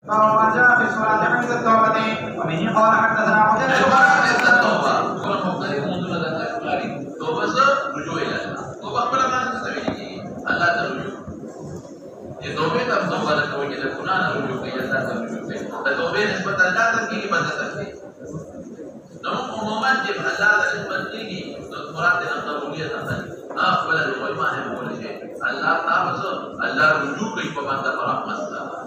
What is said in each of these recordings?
ما جاء في الصلاة عند التوبة وبه قال حدثنا قتيبة عند التوبة كل مختلف منذ الأخبار توبة رجوع إلى الله توبة قبل ما تستوي الله ترجو توبة توبة لكوي إلى كنا رجوع إلى الله ترجو توبة نسبة الله ترجي بدل ترجي نوم عموما جب الله نسبة ترجي مراد نقبولية ترجي قبل الرجوع ما هي مقولة الله تعبس الله رجوع كي بمن تفرح مسلا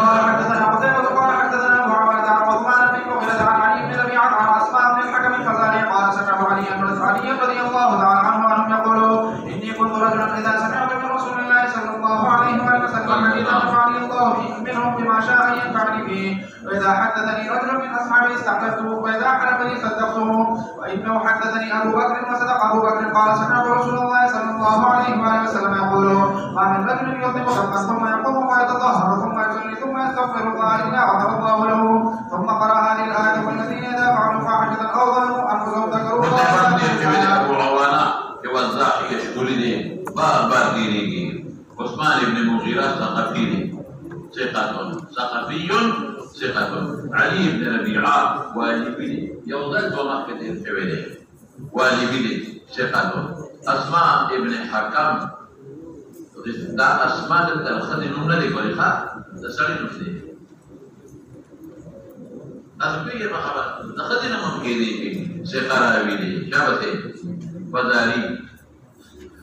قال حدثنا قتيبة قال حدثنا معاوية عن عثمان بن مغيرة عن علي بن ربيعة عن أسماء بن الحكم الخزاعي قال سمعت علي رضي الله تعالى عنه أنهم يقولوا إني كنت رجلا إذا سمعت من رسول الله صلى الله عليه وسلم حديثا نفعني الله منهم بما شاء أن ينفعني به وإذا حدثني رجل من أصحابه استحلفته وإذا حلفني صدقته وإنه حدثني أبو بكر وصدق أبو بكر قال سمعت رسول الله صلى الله عليه وسلم يقول ما من رجل يطلب خلقا ثم يقوم ويتطهر ثم يصلي ثم يستغفر الله إلا غفر الله له ثم قرأ هذه الآية والذين إذا فعلوا فاحشة أو ظلموا أنفسهم ذكروا الله أبو عوانة يوزع يشكل لي بار ديني عثمان بن مغيرة ثقفي ثقفي ثقة علي بن ربيعة والبي يوضل ومكة الحوالي والبي ثقة أسماء ابن حكم دا أسماء الخد نمنا لقريخة تسالي نفسي أسماء ما خبر نخدنا ممكني ثقة راويلي شابتي فداري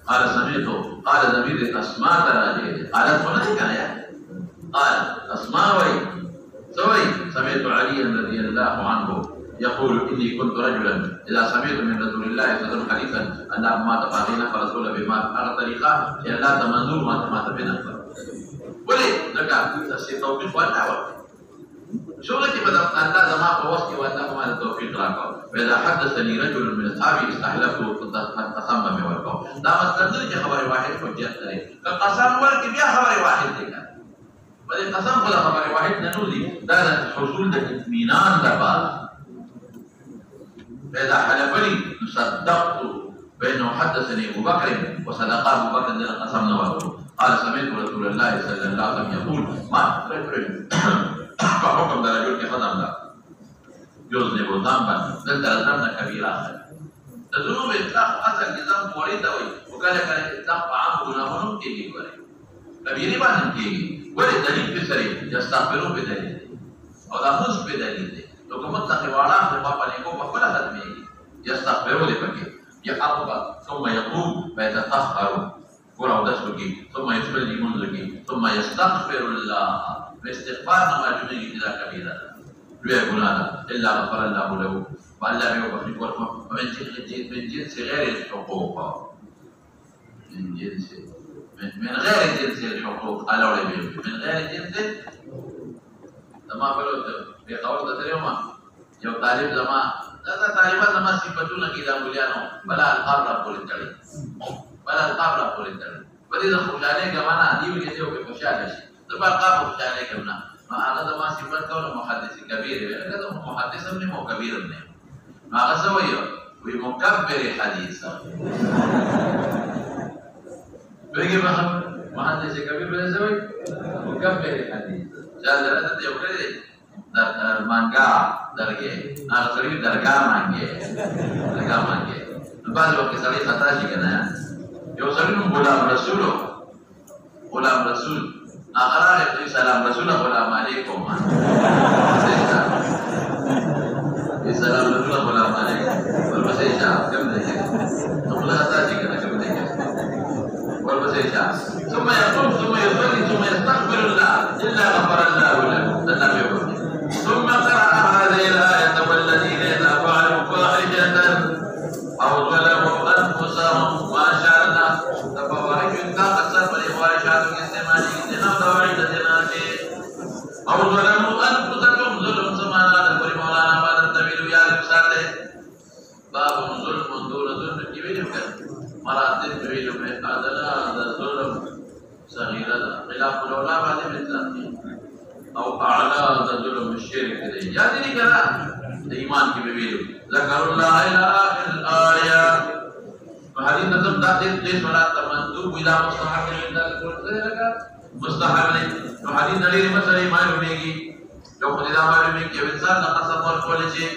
قال سمعته قال ضمير أسماء تراجع قال فلان كايا قال أسماء وي سمعت علي رضي الله عنه يقول إني كنت رجلا إذا سمعت من رسول الله صلى الله عليه وسلم حديثا أن ما تقاضينا فرسول بما على طريقة لا تمنظور ما تبين ولي لك التوفيق والدعوة شغلتي بدأت أن لا زمان فوسطي وأنه ما التوفيق لك وإذا حدثني رجل من أصحابي استحلفته تصمم والقوم لا مستندرج خبر واحد حجت لي فقسم ولك بيا خبر واحد لك بل قسم ولا خبر واحد ننودي ده حصول ده اطمئنان ده بعض فإذا حلفني صدقت بأنه حدثني أبو بكر وصدق أبو بكر أن قسمنا وله قال سمعت رسول الله صلى الله عليه وسلم يقول ما رجل فحكم ده رجل كخدم ده يذنب ذنبا ذنب كبيرا الذنوب إطلاق أصل لذنب وريد أوي وقال كان إطلاق عام غناهم كيجي وري كبيري بانم كيجي وري دليل في سري يستغفرون بدليل أو دخوص بدليل لو كنت تقوارا في بابا نيكو بفلا هدمي يستغفرون لبكي يحرب ثم يقوم ويتطهر ورعو دسوكي ثم يصلي منذكي ثم يستغفر الله باستغفار ما جمعي إلى كبيرا لوي غنانا إلا غفر الله له والله يغفر له ومن جنس غير الحقوق من غير جنس الحقوق قالوا لي من غير جنس لما قالوا بقول اليوم يو طالب لما لا طالبا لما صفتنا كده بوليانو بلا القبر بولتري بلا القبر بولتري بدي خوشاله كمان دي وجهه او خوشاله شي تبقى القبر خوشاله كمان ما انا لما صفت كونه محدث كبير هذا محدث ابن مو كبير ابن ما غزويه ومكبر حديثا بيجي بقى محدث كبير بيزوي مكبر حديث جالرات دي وكده در مانگا درگه اخری درگاه مانگه بعض وقت سړی خطا شي کنه یو سړی نو غلام رسول اخره دې سلام رسول غلام علیکم سلام رسول غلام علیکم ورپسې شاه کوم دی نو خطا شي کنه کوم دی ورپسې شاه ثم يقوم ثم يصلي ثم يستغفر الله الا غفر الله له النبي ثم قرأ هذه الآية والذين إذا فعلوا فاحشة أو ظلموا أنفسهم وأشرنا ففواحش انتقصت والفواحشات كالزنا وفواحش الزنا أو ظلموا أنفسهم ظلم سمعنا نقول مولانا بعد الطويل يا رسالة باب ظلم دون ظلم كبير مراتب طويل من أدنى الظلم صغيرة خلاف الأولى بعد مثل او اعلى ظلم الشرك دي يعني كلام الايمان کی بيبيلو ذكر الله الى اخر الايه دا دې صلات مندوب ولا مستحب نه دا څه لګا مستحب نه نو حدیث دلیل مسلې معلومیږي جو خو دا معلومیږي چې انسان د قسم ورکول شي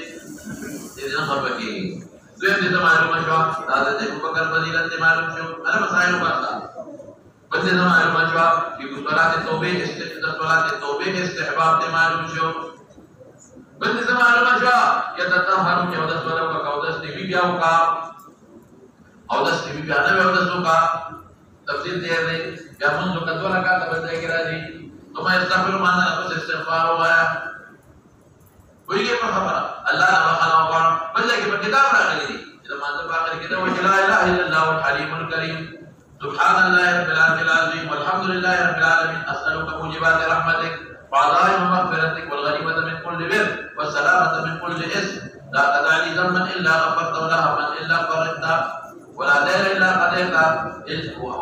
دې نه خبره کېږي دوی دې معلومه شو دا د ابو بکر فضیلت معلوم شو انا مسائل وکړه بل دې معلومه شو چې صلات توبه استحباب دې معلوم شو بل دې معلومه شو چې تطهر چې ودس ولو کا ودس دې بیا وکا او دس دې بیا نه ودس وکا تفصیل دې نه بیا مونږ کتو لگا ته بل ځای کې راځي نو ما استغفر معنا بس استغفار وایا ویږي په خبره الله نه وخلا وقال بل ځای کې په کتاب راغلي دي چې مانځه په اخر کې دا وجه لا اله الا الله الحليم الكريم سبحان الله رب العالمين والحمد لله رب العالمين اسالك موجبات رحمتك وعظائم مغفرتك والغنيمة من كل بر والسلامة من كل اسم لا تدع لي ذنبا الا غفرت ولا هما الا فرجت ولا دين الا قضيت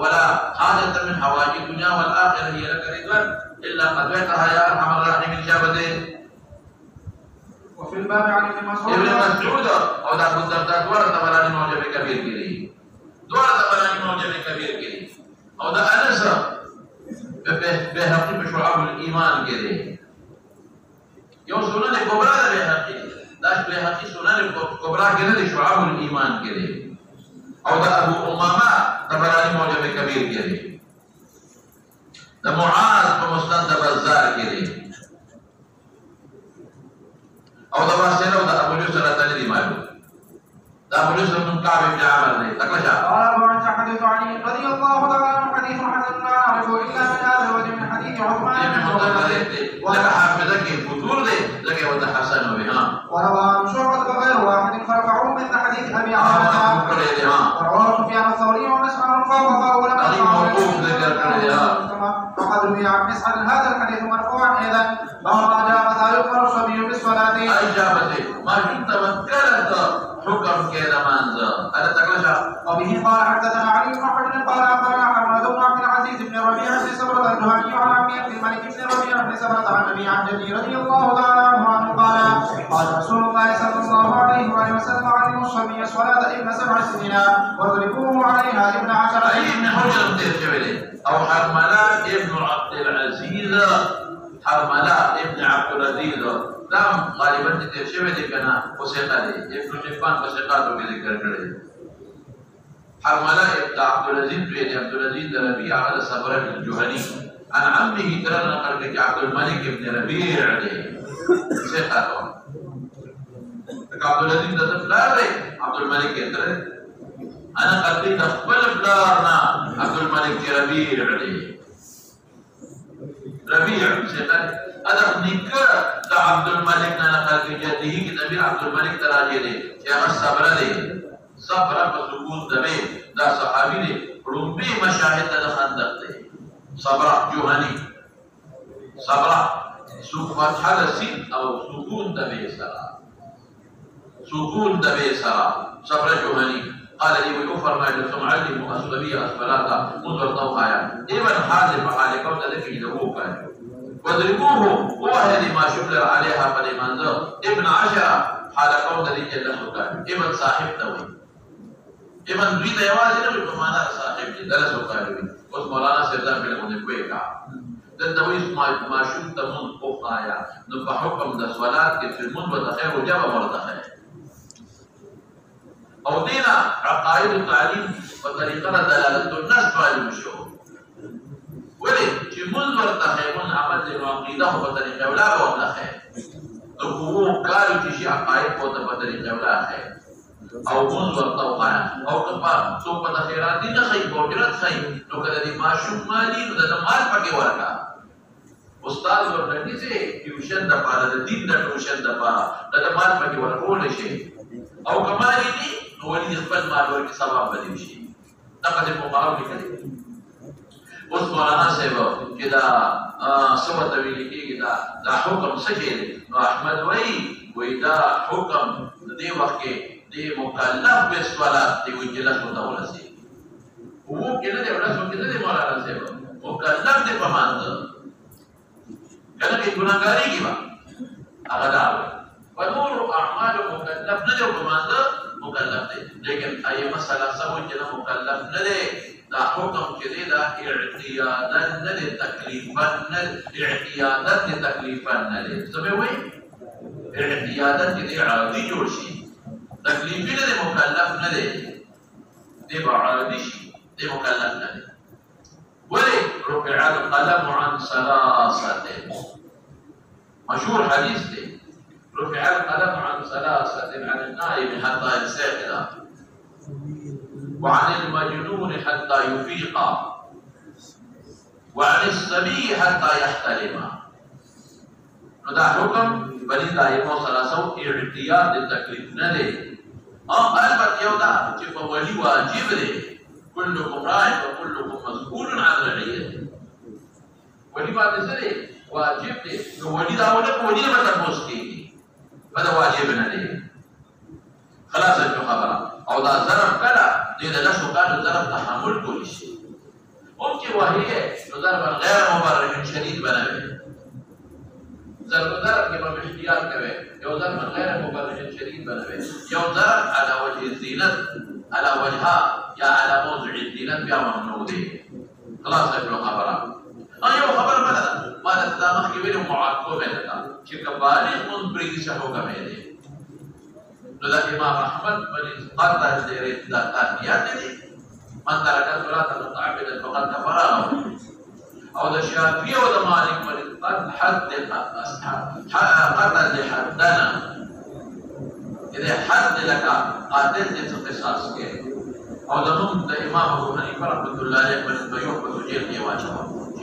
ولا حاجة من حوائج الدنيا والاخرة هي لك رضوان الا قضيتها يا ارحم الراحمين شابتين. وفي الباب عن ابن مسعود او دا ابو الدرداء دوار تبراني موجب كبير كري دوار تبراني موجب كبير كري او دا انس بهقي بشعاب الايمان كري يوم سنن الكبرى دا بهقي داش بهقي سنن الكبرى كري شعاب الايمان كري او دا ابو امامه تبراني موجب كبير كري دا معاذ بمستند بزار كري او دا واسطه دا ابو يوسف الثاني معلوم دا ابو يوسف بن كعب بن عامر نے تکلشا قال وعن حديث علي رضي الله تعالى عنه حديث حسن لا نعرفه الا من هذا الوجه من حديث عثمان بن عفان لك حافظك الفتور ده لك وده حسن بها وروى عن شعبة غير واحد فرفعوه مثل حديث ابي عوانة وروى سفيان الثوري ومسعر فوقه ولم وقد روي عن مسعر هذا الحديث مرفوعا ايضا بما جاء متى يؤمر الصبي بالصلاة اجابته ما كنت مذكرت حكم كذا منزل هذا تكلشا وبه قال حدثنا علي بن حجر قال اخبرنا حماد بن عبد العزيز بن ربيعه بن سبره الجهني عن عمير بن الملك بن ربيعه بن سبره عن ابي عن جدي رضي الله تعالى عنه قال قال رسول الله صلى الله عليه واله وسلم علموا الصبي صلاه ابن 7 سنين واضربوه عليها ابن 10 علي بن حجر ترجمه او حرمله ابن عبد العزيز حرمله ابن عبد العزيز دام غالبا ترجمه دي كنا وثقه دي ابن حبان وثقاته کې ذکر کړی حرمله ابن عبد العزيز بن عبد العزيز ربيعه على صبر الجهني عن عمه ترى نقل لك عبد الملك بن ربيع عليه ثقاته عبد العزيز ده فلان عبد الملك ترى انا قلبي تقبل فلارنا عبد الملك ربيع عليه ربيع ثقاته هذا نكر دا عبد الملك نقل في جده کی نبی عبد الملك تراجی دے شیخ الصبر دے صبر بسکون دبے دا صحابی دے رنبی مشاہد دا خندق دے صبر جوہنی صبر فتح السين او سکون دبے سرا سکون دبے سرا صبر جوہنی قال لي ويغفر ما يدرسهم علم أسلبية أسفلاتا منذر طوحايا ابن حازم على قوة ذكي له كان واضربوه هو هذه ما شكر عليها فلمنظر ابن 10 حال قوم ذي جل سكان ابن صاحب توي ابن دوی د یوازې نه په معنا صاحب دي درس وکړي اوس مولانا سردار په لمونې کوي کا د دوی ما شوم ته مون خوخایا نو په حکم د صلات کې چې مون به خیر او جواب ورته او دینا عقائد التعلیم په طریقه دلالت الناس معلوم شو ولې چې مون ورته مون عمل د عقیده په طریقه ولا ورته نو کوو کار چې شي عقائد په طریقه ولا او مون ورته وقایا او کپا څو په خیرات دي نه خي بوجرت خي نو کله دې معشوق مالي نو د مال پکې ورکا استاد ورته چې ټیوشن د پاره د دین د ټیوشن د پاره د مال پکې ورکول شي او کمالي دي نو ولې خپل مال ورکې ثواب بدیم شي دا په مقابل کې اوس مولانا صاحب چې دا سبت ویل کېږي دا حکم څه دی نو احمد وای دا حکم د دې وخت کې دی مکلف به صلات دی وجلس متولسی وو کله دی ولا څو کله دی مولانا صاحب مکلف دی په مانځ کله کې ګناګاری کی با هغه دا په نور اعمال مکلف نه دی په مانځ مكلف دي، لكن أي مسألة سوي كده مكلف ندي دا حكم كده دا اعتيادا ندي تكليفا ندي اعتيادا تكليفا ندي سمعوي اعتيادا كده عادي جوشي تكليفي ندي مكلف ندي دي بعادي شي دي مكلف ندي ولي رفع القلم عن ثلاثة مشهور حديث دي رفع القلم عن ثلاثة عن النائم حتى يستيقظ وعن المجنون حتى يفيق وعن الصبي حتى يحتلم هذا حكم بني دائما ثلاثة اعتياد التكليف ندي البت يودا شوف ولي واجب دي كلكم راع وكلكم مسؤول عن رعيته ولي بعد ذلك واجب دي ولي دا ولي ما تبوس كيږي هذا واجبنا دي خلاص انتو خبره او دا ضرب کلا دې د لاسو کارو ضرب تحمل کولی شي ممکن وهي ضرب غیر مبرر شدید بنوي ضرب کې په اختیار کوي یو ضرب غیر مبرر شدید بنوي یو ضرب على وجه الزينه على وجهها يا على موضع الزينه بیا ممنوع دي خلاص انتو خبره ايو خبر بدل ما دا مخکې ویلو معاقبه ده چې کبالغ منبري څه حکم دی نو دا امام احمد بن قطع دې دا تانیات دي من ترك الصلاه متعمدا فقد كفر او دا شافعي او دا مالك بن قد حد قتل حدنا اذا حد لك قاتل دې قصاص کې او دا نوم دا امام ابو حنیفه رحمۃ اللہ علیہ بن بيوح په جیل کې واچو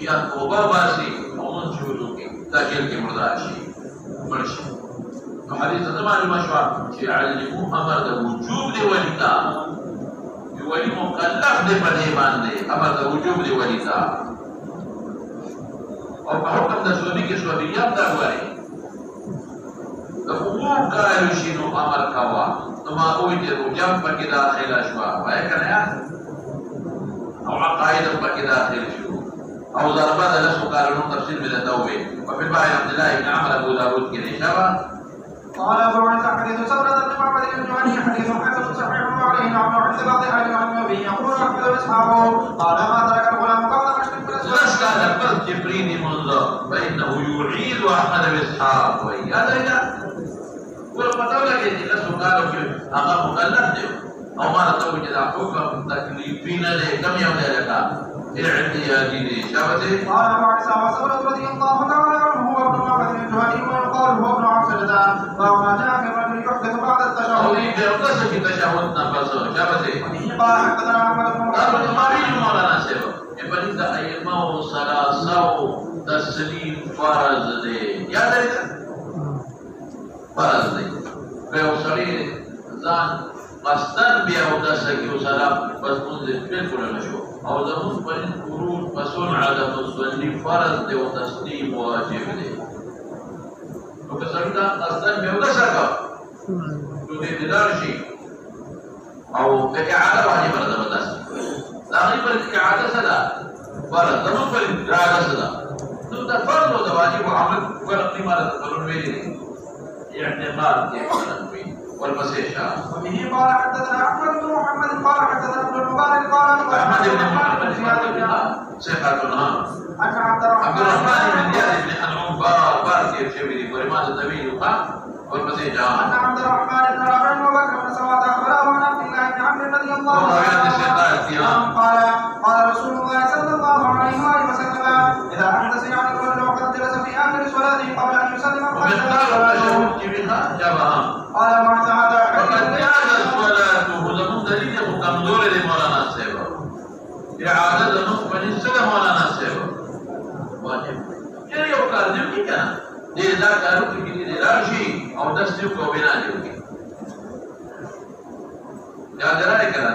یا توبه باسي او من شروع کې دا جیل کې مردار شي مرشي نو حدیث زمان مشهور چې علمو امر د وجوب دی ولتا یو ولی مکلف دی په دې باندې امر د وجوب دی ولتا او په حکم د سوبي کې سوبيات دا وایي د حقوق کارو شي نو امر کوا نو ما وې د وجوب په کې داخله شو وایي کنه او عقائد په کې داخل شو او ضربات لسو قالوا تفسير من التوبه وفي البحر عبد الله بن عمرو ابو داود كده شبه قال ابو عيسى حديث سورة بن محمد بن جهني حديث حسن صحيح وعليه نعم عند بعض اهل العلم به يقول احمد واصحابه قال ما ترك الغلام قبل مشرك بس كان الفرد جبريل منذ فانه يعيد احمد واصحابه هذا اذا ولقد لك لسو قالوا في اغا مكلف او ما توجد حكم تكليفين له كم يوم لك اعتيادي دي شابته قال ابو عيسى وسورة رضي الله تعالى عنه هو ابن محمد بن جهني ويقال هو ابن عبد وما جاء في الرجل يحدث بعد التشهد او يقصد في تشهد نفسه شابته قال حدثنا احمد بن محمد ما مولانا سيو ابن ذا ايمه ثلاثه تسليم فرض دي یاد لري فرض دي په وسړي ځان مستن بیا او د سکیو سلام بس مونږ بالکل نشو او زمون پر خروج مسون عدم مصلي فرض دی او تسلیم واجب دی نو که څنګه مستن بیا او د سکا نو دې درشي او د اعاده واجب ده بس دا غي پر اعاده صدا فرض زمون پر اعاده صدا نو دا فرض او د واجب عمل فرق نه مال ته ویلي اعتقاد کې والمسيح وبه قال حدثنا احمد بن محمد قال حدثنا ابن المبارك قال احمد بن محمد ثقتنا عن عبد الرحمن بن زياد بن حنون بارك الشبيري ورماد النبي قال والمسيح عن عبد الرحمن بن رافع وبكر بن سواد اخبره عن عبد الله بن عمرو رضي الله عنه قال رسول الله صلى الله عليه واله وسلم اذا احدث يعني الرجل وقد جلس في اخر صلاته قبل ان يسلم قال ما هذا وقد كانت صلاته لمن دليل كمزور لمولانا سيبا اعاده نصف السلام مولانا سيبا واجب كيف يقال دي كان دي دا کارو کې دي راشي او د ستو کو بنا دي یا درای کړه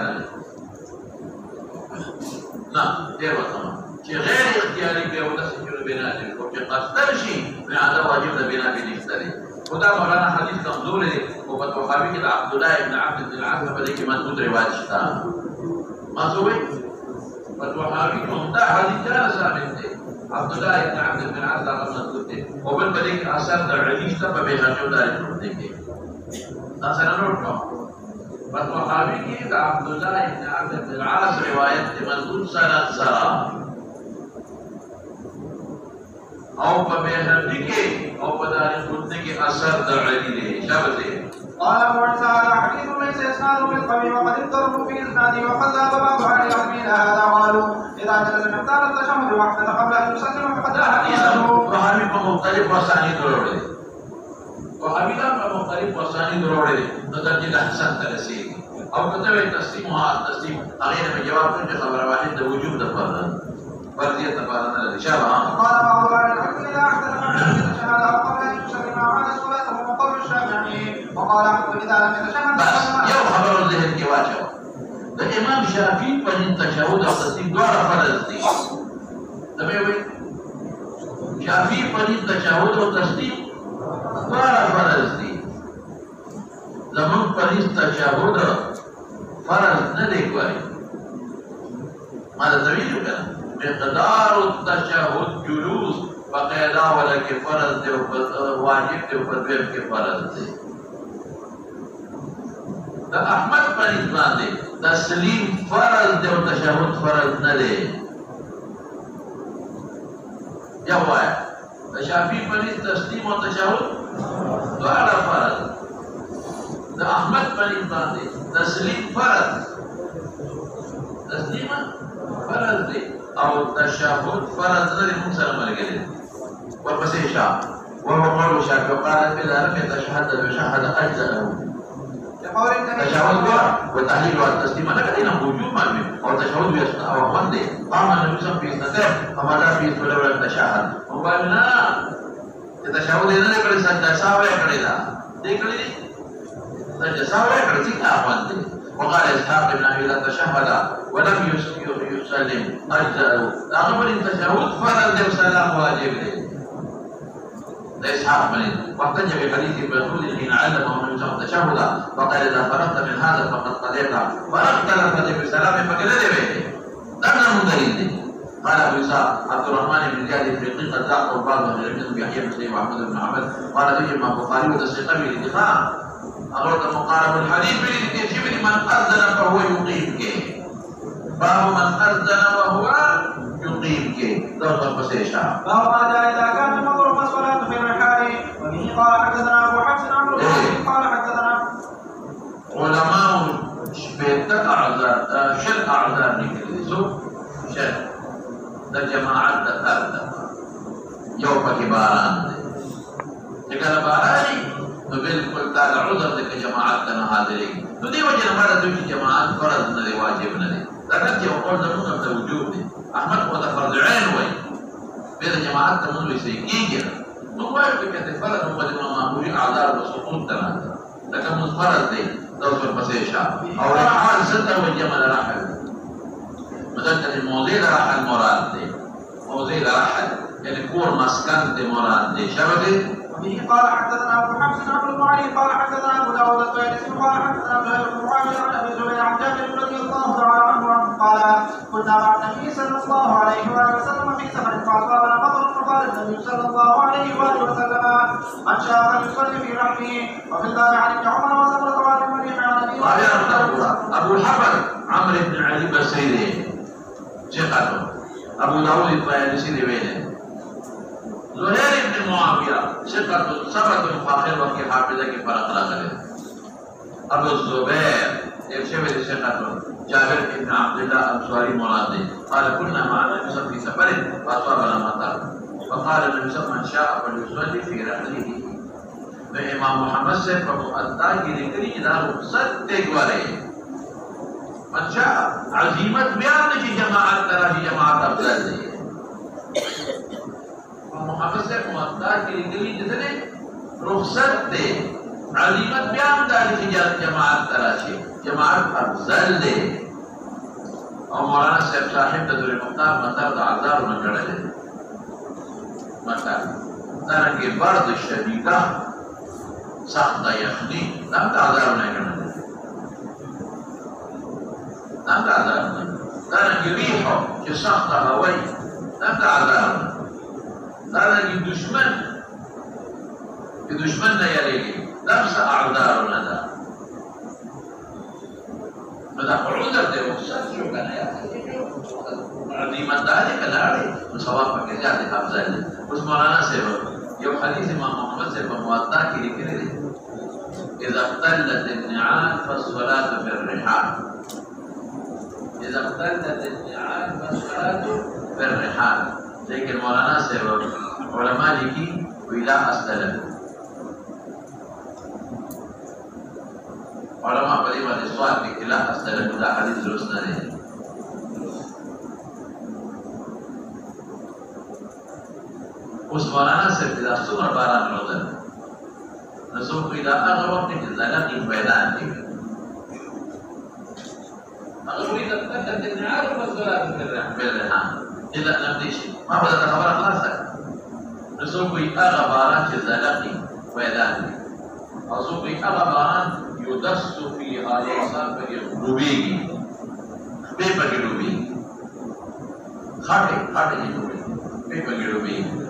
نه دی وته چې غیر اختیاري به او د ستو بنا دي او چې قصد شي اعاده واجب ده بنا به نشته ودا مولانا حدیث کمزور دی او په توحابی کې عبد الله ابن عبد العاص په دې کې منقول روایت شته ما سوې په توحابی کې دا حدیث را ثابت دی عبد الله ابن عبد العاص هغه منقول دی او بل په دې کې اثر د علی ته په بهاجو دای دی کې دا سره نوٹ کړه فتوحاوی کی دا عبداللہ ابن عبد بن العاص روایت مضبوط سند سرا او په بهرنی کې او په دارقطنی کې اثر د علی دی شابه قال ابو عيسى هذا حديث ليس اسناده بالقوي وقد اضطربوا في اسناده وقد ذهب بعض اهل العلم الى هذا قالوا اذا جلس مقدار التشهد وحده قبل ان يسلم فقد حديثه وهمي په مختلف وسانی دروړي وهمي دا په مختلف وسانی دروړي نو درجه حسن ته رسیدي او کته وي تسلیم او تسلیم هغه نه جواب کوي خبره واحد د وجوب د فرضیت لپاره نه لري شابه قال بعض اهل العلم اذا احدث الشهاده قبل ان يسلم عن الصلاه وهو قول الشافعي وقال احمد اذا لم يتشهد بس یو خبر ذهن کې واچو د امام شافعي په تشهود او تسلیم دواړه فرض دي دا وی شافعي په تشهود او تسلیم دواړه فرض دي زمون په تشهود فرض نه دی کوي ما دا ویلو کنه مقدار التشهد جلوس فقیدا ولکه فرض دی او واجب دی او دویم کې فرض دی دا احمد پنځ باندې تسلیم فرض دی او تشهد فرض نه دی یا وای دا شافعي پنځ تسلیم او تشهد دواړه فرض دا احمد پنځ باندې تسلیم فرض تسلیم فرض دی او تشهد فرض نه دی موږ سره مرګري ورپسې شاه وهو قول الشافعي وقال اذا لم يتشهد بشهد اجزاءه تشهد وتحليل والتسليم انا كده وجوب معلوم او تشهد او وند قام النبي صلى الله عليه وسلم فماذا في ولو لم تشهد وقال لا تشهد نه کړی سجده ساوي کړی دا دې کړی سجده ساوي کړی چې وند وقال اسحاق بن ابي لا تشهد ولم يسلم اجزاءه اغلب التشهد فرض وسلام واجب إسحاق بن واحتج بحديث مسعود حين علمه النبي صلى الله عليه وسلم التشهد فقال إذا فرغت من هذا فقد قضيت فرغت لك بالسلام فقد به لم دليل قال أبو إسحاق عبد الرحمن بن زياد في حقيقة ذاق وبعض من منهم يحيى بن سعيد وأحمد بن عبد قال به ما البخاري وتسقط بالاتفاق أغلط مقارب الحديث بالاتفاق من أذن فهو يقيم كيه باب من أذن وهو يقيم كيه دوت بسيشا باب ما جاء إذا كان المطر فالصلاة في الرحال وبه قال حدثنا أبو حفص عمرو قال حدثنا علماء شبيتك أعذار شرك أعذار نكريسو شرك ده جماعة ده يوم كباران جكال باراني بالكل تعالى عذر لك جماعة نهاذرين تدي وجه نمارة دوشي جماعات فرض ندي واجب ندي لكن يقول زمونا بتوجوب دي أحمد هو ده فرض عين وي بين جماعات تمنوا يسيكيجر نوعي بكتة فرض هو ده مأمورين أعذار وسقوط ثلاثة لكن متفرض دي توصل بسيشا أو رحال ستة والجمل رحل مثلا الموضوع رحل مراد دي موضوع رحل يعني كور مسكن دي مراد دي شبكة وبه قال حدثنا ابو حفص عبد المعلي قال حدثنا ابو داود الطيالسي قال حدثنا زهير بن معاويه عن ابي زبير عن جابر رضي الله تعالى عنه قال كنا مع النبي صلى الله عليه واله وسلم في سفر فاصابنا مطر فقال النبي صلى الله عليه واله وسلم من شاء فليصلي في رحمه وفي الباب عن ابن عمر وسمره وعن المريح عن ابي ابو الحفر عمرو بن علي بسيري ثقته ابو داود الطيالسي بينه زهير بن معاوية ثقة ثبت فاخر وفي حافظة کی فرق لگے ابو الزبير يشبه ثقة جابر بن عبد الله الأنصاري مراد قال كنا مع النبي صلى الله عليه وسلم في سفر فأصابنا مطر فقال النبي صلى الله عليه وسلم من شاء فليصلي في رحله امام محمد سے فمؤدى کی ذکری اذا رخصت دیگوارے من شاء عزیمت بیان کی جماعت تراجی جماعت افضل دی محمد سے مؤدى کی ذکری جتنے رخصت دے عزیمت بیان داری کی جماعت تراجی جماعت افضل دے اور مولانا صاحب تدور مختار مطار دا عذار مجرد دے مطار دارنگی برد شدیدہ سخت یخنی نام تعذار نہیں کرنا نام تعذار نہیں دارنگی ریحو کہ سخت ہوائی نام تعذار نہیں دارنگی دشمن کہ دشمن نہ یلے گی نفس اعذار ندا ماذا عذر دے رخصت شو کنا یا ایمانداری کلاڑے ثواب پکې زیات افضل دی. اوس مولانا صاحب یو حدیث امام محمد صاحب په موطا کې لیکلی دی اذا اختلت النعال فالصلاة في الرحال. اذا اختلت النعال فالصلاة في الرحال. لیکن مولانا صاحب علماء لیکي ویلا استلم علماء په دې باندې سوال کې لا استلم دا حدیث درست نه دی. اوس مولانا صاحب دا څومره باران راغلی نو څوک وایي دا هغه وخت چې زلقې میدان دی هغه وایي دا تکت النعال والصلاة في الرحال إلا نبدي شيء ما بدأت خبر خلاصة نسوقي أغباران في زلقي ويداني أسوقي أغباران يدس فيها الإنسان فيغلبيه بيبا جلوبيه خاطئ جلوبيه بيبا جلوبيه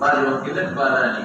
بعد وقت لك باراني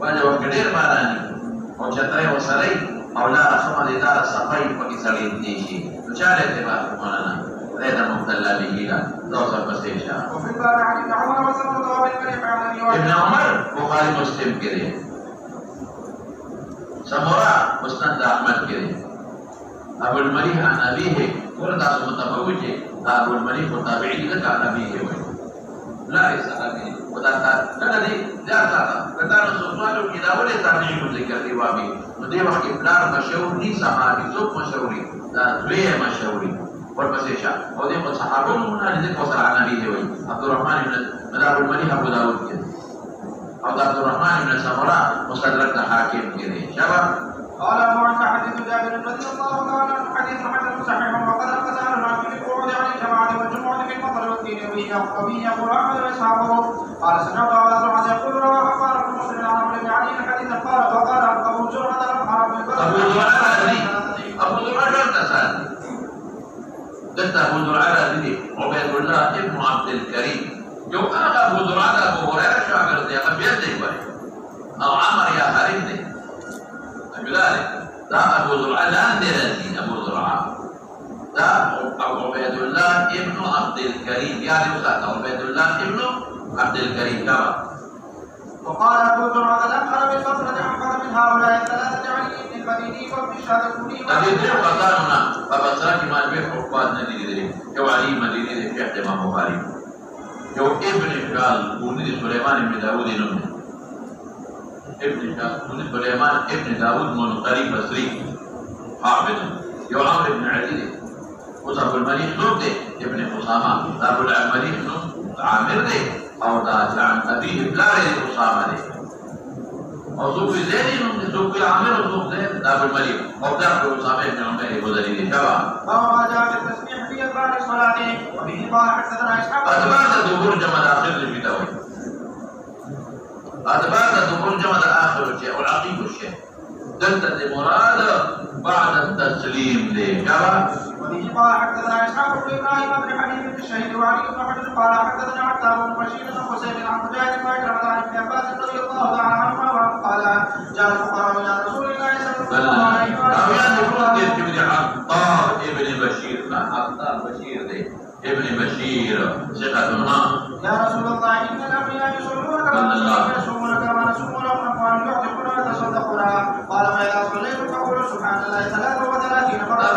بعد وقت ډېر باراني او چتره وسري او لا خمد دار صفاي پکې سړی دی شي نو چاله ته بات مولانا غیر مبتلا به لا دوسر بسیشا وفي الباب عن ابن عمر وسلم طواب الملك عن ابن عمر بخاری مسلم کې سمورا مسند احمد کې ابو المليح عن ابيه وردا متفوج ابو المليح تابعي لك عن ابيه لا صحابي ودا لا دي لا کدا نو سوالو کې دا ولې تابعي کو ذکر دی وابي نو دی وخت ابلار مشهور دي صحابي څوک مشهوري دا دوی مشهوري ورپسې شاه او دې صحابو نو نه دي کو سره نبی دی وي عبد الرحمن بن ابو المليح ابو داود کې او عبد الرحمن بن سمرا مستدرك حاکم کې دي شباب قال ابو عيسى حديث جابر رضي الله تعالى عنه حديث حسن صحيح وقد نقص عن الرجل في القعود عن الجماعه والجمعه في المطر والدين وبه يقول احمد واسحاقه قال سمعت ابا زرعه يقول رواه حمار بن مسلم عن عمرو بن علي الحديث قال وقال ابو زرعه ابو زرعه تسال قلت ابو زرعه عبيد الله ابن عبد الكريم جو انا ابو زرعه ابو هريره شاعر دي ابيض دي او عمر يا حريم دي بلال دا ابو زرعه لا درسي ابو زرعه دا ابو عبيد الله ابن عبد الكريم يعني استاذ عبيد الله ابن عبد الكريم كما وقال ابو زرعه الاخر بالبصره احقر من هؤلاء الثلاثه علي بن المديني وابن شهاب الكوني تدري وقالنا فبصرك ما به حفاظ ندري يو علي مديني في احتمام بخاري يو ابن شهاب الكوني سليمان بن داود نمه ابن سليمان ابن داود منقري بصري حافظ يو عمرو بن علي وابو المليح نوب دي ابن اسامه ابو المليح نوب عامر دي او دا عن ابيه بلاري اسامه دي او سوق زيد نوب سوق عامر وسوق زيد ابو المليح او دا اسامه بن عمر بن دي شباب وما جاء في التسبيح في ادبار الصلاه وبه قال حدثنا اسحاق ادبار الظهور جمع الاخر للبدايه أدبار الدخول جمع الآخر الشيء والعقيب الشيء دلت المراد بعد التسليم لجبا وبه قال حدثنا اسحاق بن ابراهيم بن حبيب بن الشهيد وعلي بن حجر قال حدثنا عتاب بن بشير بن حسين عن مجاهد بن عكرمة عن ابن عباس رضي الله تعالى عنهما قال جاء الفقراء الى رسول الله صلى الله عليه وسلم عطار ابن بشير عطار بشير ابن بشير ثقتنا يا رسول الله ان الانبياء يصلون كما يصومون كما نصوم لهم اموال يعتقون ويتصدقون قال فاذا صليتم فقولوا سبحان الله 33 مرة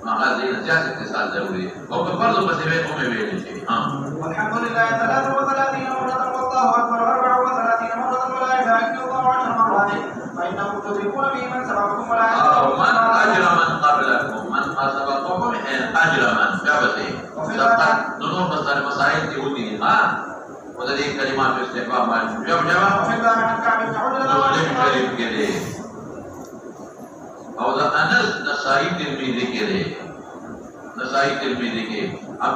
هذه نجاة اتصال ضروري وكفرض مسيبين ومبين شيء والحمد لله 33 مرة والله أكبر 34 مرة ولا إله إلا الله 10 مرات فإنكم تدركون به من سبقكم ولا من أجر من قبلكم من ما سبقكم أجر من كابتي سبقت نور مسائل يهودي وذلك كلمات استحباب ما جواب وفي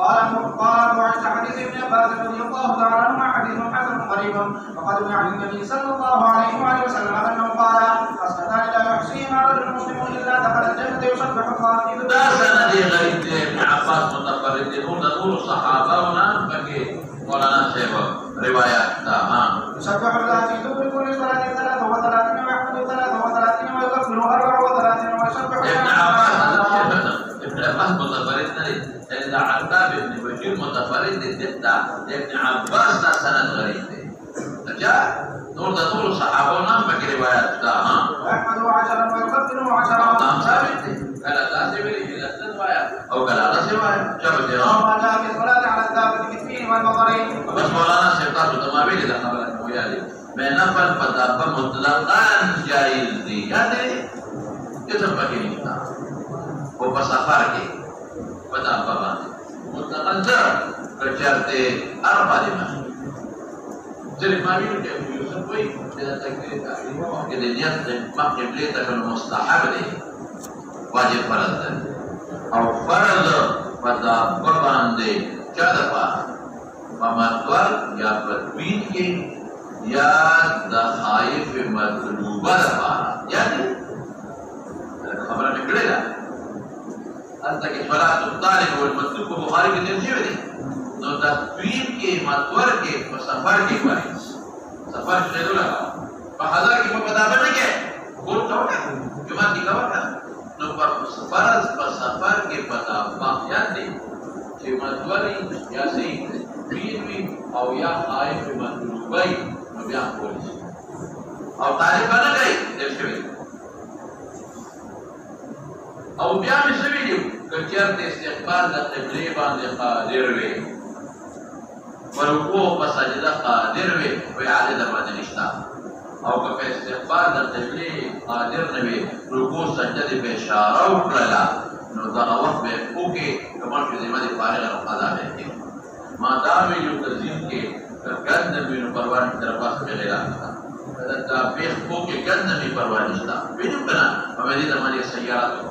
قال وعند حديث ابن عباس رضي الله تعالى عنهما حديث حسن غريب وقد روي عن النبي صلى الله عليه وآله وسلم انه قال اصنعان لا يحصيهما رجل مسلم الا دخل الجنه يسبح الله في دا سند غریب دے ابن عباس متفرد دے نور صحابہ ونام بکے مولانا صاحب روایات تا ہاں يسبح الله في دبر كل صلاة 33 ويحمد 33 ويكبر 34 ويسبح ابن عباس متفرد دے إذا عتاب ابن بشير متفرد الدتا ابن عباس دا سند غريب دے جاء نور دا نور صحابہ نام بکی روایت دا ہاں ويحمد 10 ويكبر 10 نام ثابت دے کلا دا سے ملی کی لسن وایا او کلا دا سے وایا جب دے وما جاء في الصلاة على الدابة بالفيل والبقر بس مولانا سیتا تو تمامی لے دا خبر ہویا لے میں نفل پتا پر مطلقان جائز دی یاد ہے کسم بکی نہیں تھا وہ بسافر کے پتا پابان مطلقاً در کچرتے اربع دماغ صرف ماویوں کے ابو یوسف ہوئی جدا تکبیر تعلیم کہ نیت مقام قبلیتا کنو مستحب دے واجب فرض دے او فرض پتا پابان دے چاہتا پا پاماتوار یا پتوین کے یا دا خائف مطلوبہ دا پارا یعنی خبرہ نکڑے دا حتى کہ صلاة الطالب والمطلوب کو بخاری کے ترجیح دے نو تطویل کے مطور کے سفر کے بارے سفر شہدو لگا فحضر کی مقدامہ نہیں ہے بول کہو نا جماعت کی کہو نا نو پر فرض پر سفر کے پتا باقیات دے کہ مطوری یا صحیح تطویل او یا خائف مطلوبی نو بیان بولی او طالب بنا گئی دل شوی او بیا می سویلیو کچرت استقبال دا قبلی باندې قادر وی ورکوع په سجده قادر وی وی عادی در باندې نشتا او که په استقبال دا قبلی قادر نه وی رکوع سجده په اشاره وکړه نو دغه وخت به اوکې کمر چې ذمہ دي فارغ او قضا به کې ما دا ویلو تنظیم کې ګند وینو پروان تر پاسه به غیر دا بیخ اوکې ګند نه پروان نشتا وینو کنه په دې زمانه سیارات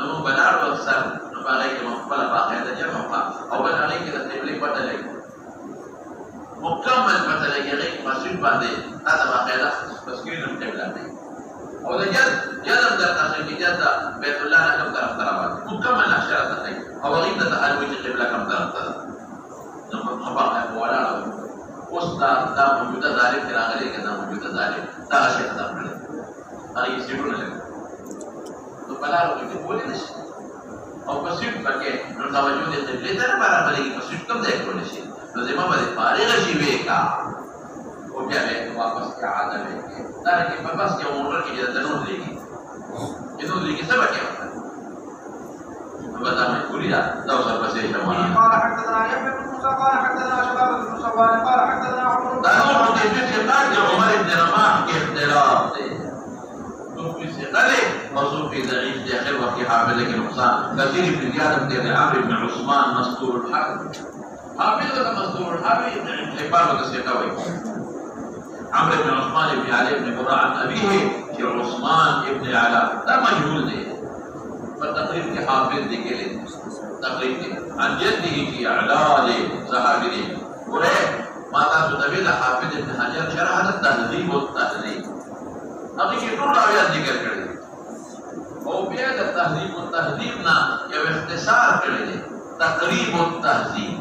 نمو بلار وقصر نبالي که مقبل باقیده جمع پا او بلالي که ده قبلی پتا لگی مکمل پتا لگی غیق مسجد بانده تا باقیده بسکرینم قبله دی او ده جدم در تخیل کی جد بیت اللہ نکم طرف طرفات مکمل نحشرات نخی او غیب ده تحلوی که قبله کم طرف طرف نمو خباق ہے بوالا رو اس دا موجودہ ظالم کرا غلی که دا موجودہ ظالم دا غشی ختم کرده اگه سیبرون لگی تو بلارو کې بولې نشي او پسیب پکې نو توجه دې قبله ته برابرې کې پسیب کوم ځای کولې شي نو زما باندې فارغ شي وېکا او بیا به واپس کې عاده وې دا کې په بس کې موټر کې د نور لګي نو دې کې سبا کې نو دا مې کولیا دا اوس په څه شمال قال حدثنا يحيى بن موسى قال حدثنا شباب بن صوان قال حدثنا عمر دا نو دې چې بعد عمر بن رماح کې اختلاف دی صوفي ثقله وصوفي ضعيف دي اخر وقت حافظ لك نقصان كثير بن زياد بن عمرو بن عثمان مستور الحرب حافظ لك مستور الحرب ابن حبان وتسيقوي عمرو بن عثمان بن علي بن براء عن ابيه في عثمان بن علاء ده مجهول ده فالتقريب في حافظ دي كده تقريب عن جده في اعلال صحابي وره ما تاسو تبي حافظ ابن حجر شرح التهذيب والتهذيب هغه کې ټول راویات ذکر کړی او بیا د تهذیب او تهذیب نه یو اختصار کړی دی تقریب او تهذیب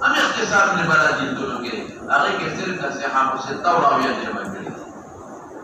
هم اختصار نه بلا جلدونو کې هغه کې صرف د صحابه ستو راویات جمع کړی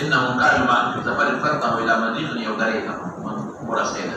إنهم كانوا معا في سفر فانتهوا إلى مضيق يودريها ورسينا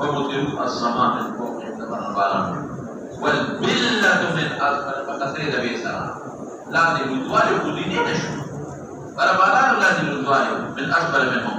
ومطلوا السماء من فوق يعتبر البالغ والبلة من أسفل فكسرين بيسرا لازم يدوالي كليني نشو فالبالغ لازم يدوالي من أسفل منهم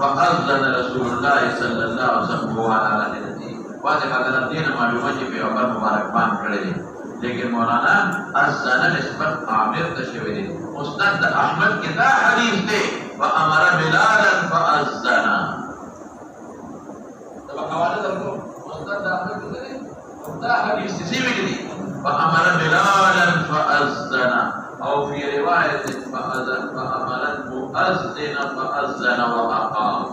فأذن رسول الله صلى الله عليه وسلم على راحلته واضح حضرت دین معلومات چې پیغمبر مبارک مان کړی دي لیکن مولانا اذن نسبت عامر تشوی دي استاد احمد کې دا حدیث دی وامر بلالا فاذن دا حواله درکو استاد احمد کې دا حدیث سی ویلي وامر بلالا فاذن او في روايه فامر المؤذن فاذن واقام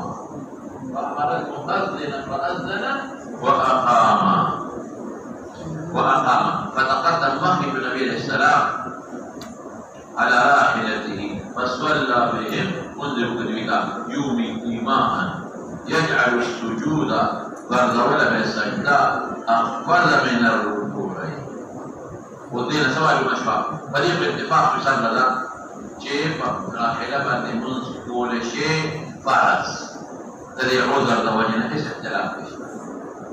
وامر المؤذن فاذن وأقام فتقدم وحي النبي عليه السلام على راحلته فصلى بهم منذ كذبك يومي إيماء يجعل السجود فرض بالسجدة أخفض من الركوع ودين سواء المشفى فدي بالاتفاق في سنة ذا شيء راحلة بعد منذ كل شيء فرض تدي عذر دوجنا حيث اختلاف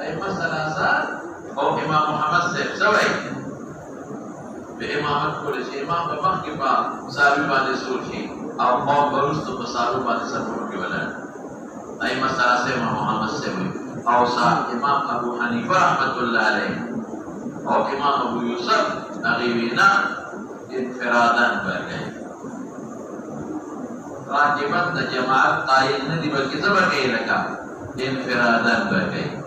أئمة ثلاثة أو إمام محمد سوي بإمامة كل شيء إمام بمخ كبا سابي بعد سور شيء أو قوم برست بسابي بعد سبور كي ولا أئمة ثلاثة إمام محمد سوي أو إمام أبو حنيفة رحمة الله عليه أو إمام أبو يوسف أغيبنا انفرادا برجع راجبات الجماعة قائل ندي بلكي زبر كي لكا انفرادا برجع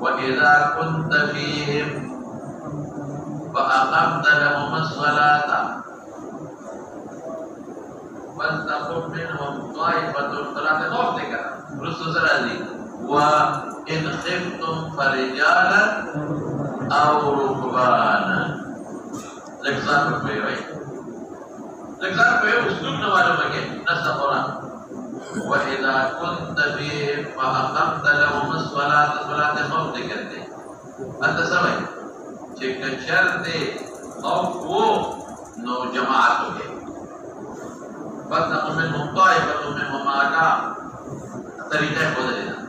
وإذا كنت فيهم فأقمت لهم الصلاة فلتقم منهم طائفة صلاة نوحتك رسول الله وإن خفتم فرجالا أو ركبانا لكزار بيوي لكزار بيوي أسلوب نوالو مكي نسا قرآن وإذا كنت فيهم فأقمت لهم الصلاة صلاة خوف دكرتي أنت سمعي چك شرط خوف وہ نو جماعت ہو گئے فَتَقُمْ مِنْهُمْ طَائِفَةٌ مِنْهُمْ آقا طریقہ خود لینا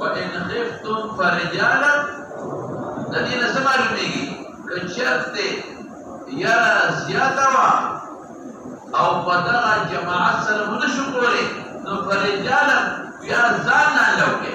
وإن خفتم فرجالا الذين سمعوا مني كشرط يرى زيادة أو بدر جماعة سلم نشكوري فرجالا يا زانا لو كي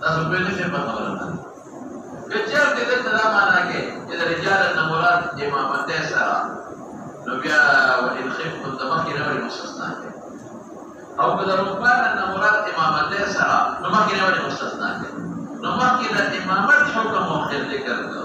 tasubbe ne shemba khabarana kecel de tadama nake ida rijal an-namurat imam at-tasara nabiyya wa in khiftum tamakkina wa mustasna aw kada rubban an-namurat imam at-tasara tamakkina wa mustasna tamakkina imamat hukm mukhil kardo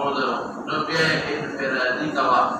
بالعذر نبيه انفرادي كوا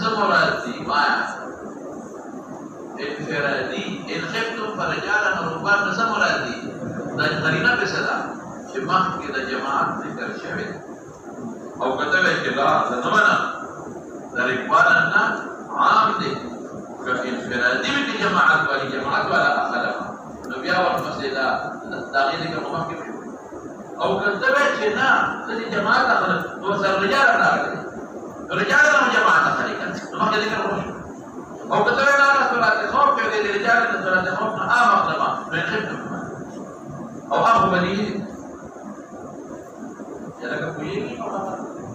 نسمراتي ما انفرادي إن خفتم فرجالا ورهبان نسمراتي دا قرينه بسدا چې مخکې د جماعت ذکر شوی او کته چې لا زمانہ د رکواننا عام دي که انفرادي کې جماعت والا اخلاق نو بیا ورپسې دا غیر کې مخکې او کته چې نه د جماعت اخلاق نو سره رجال راغلي رجال نو جماعت اخلاق نو مخکې ذکر وشو او کته نه صلات خوف کې د رجال د صلات خوف نه عام اخلاق نه خفتم او هغه بدیهي لکه کوي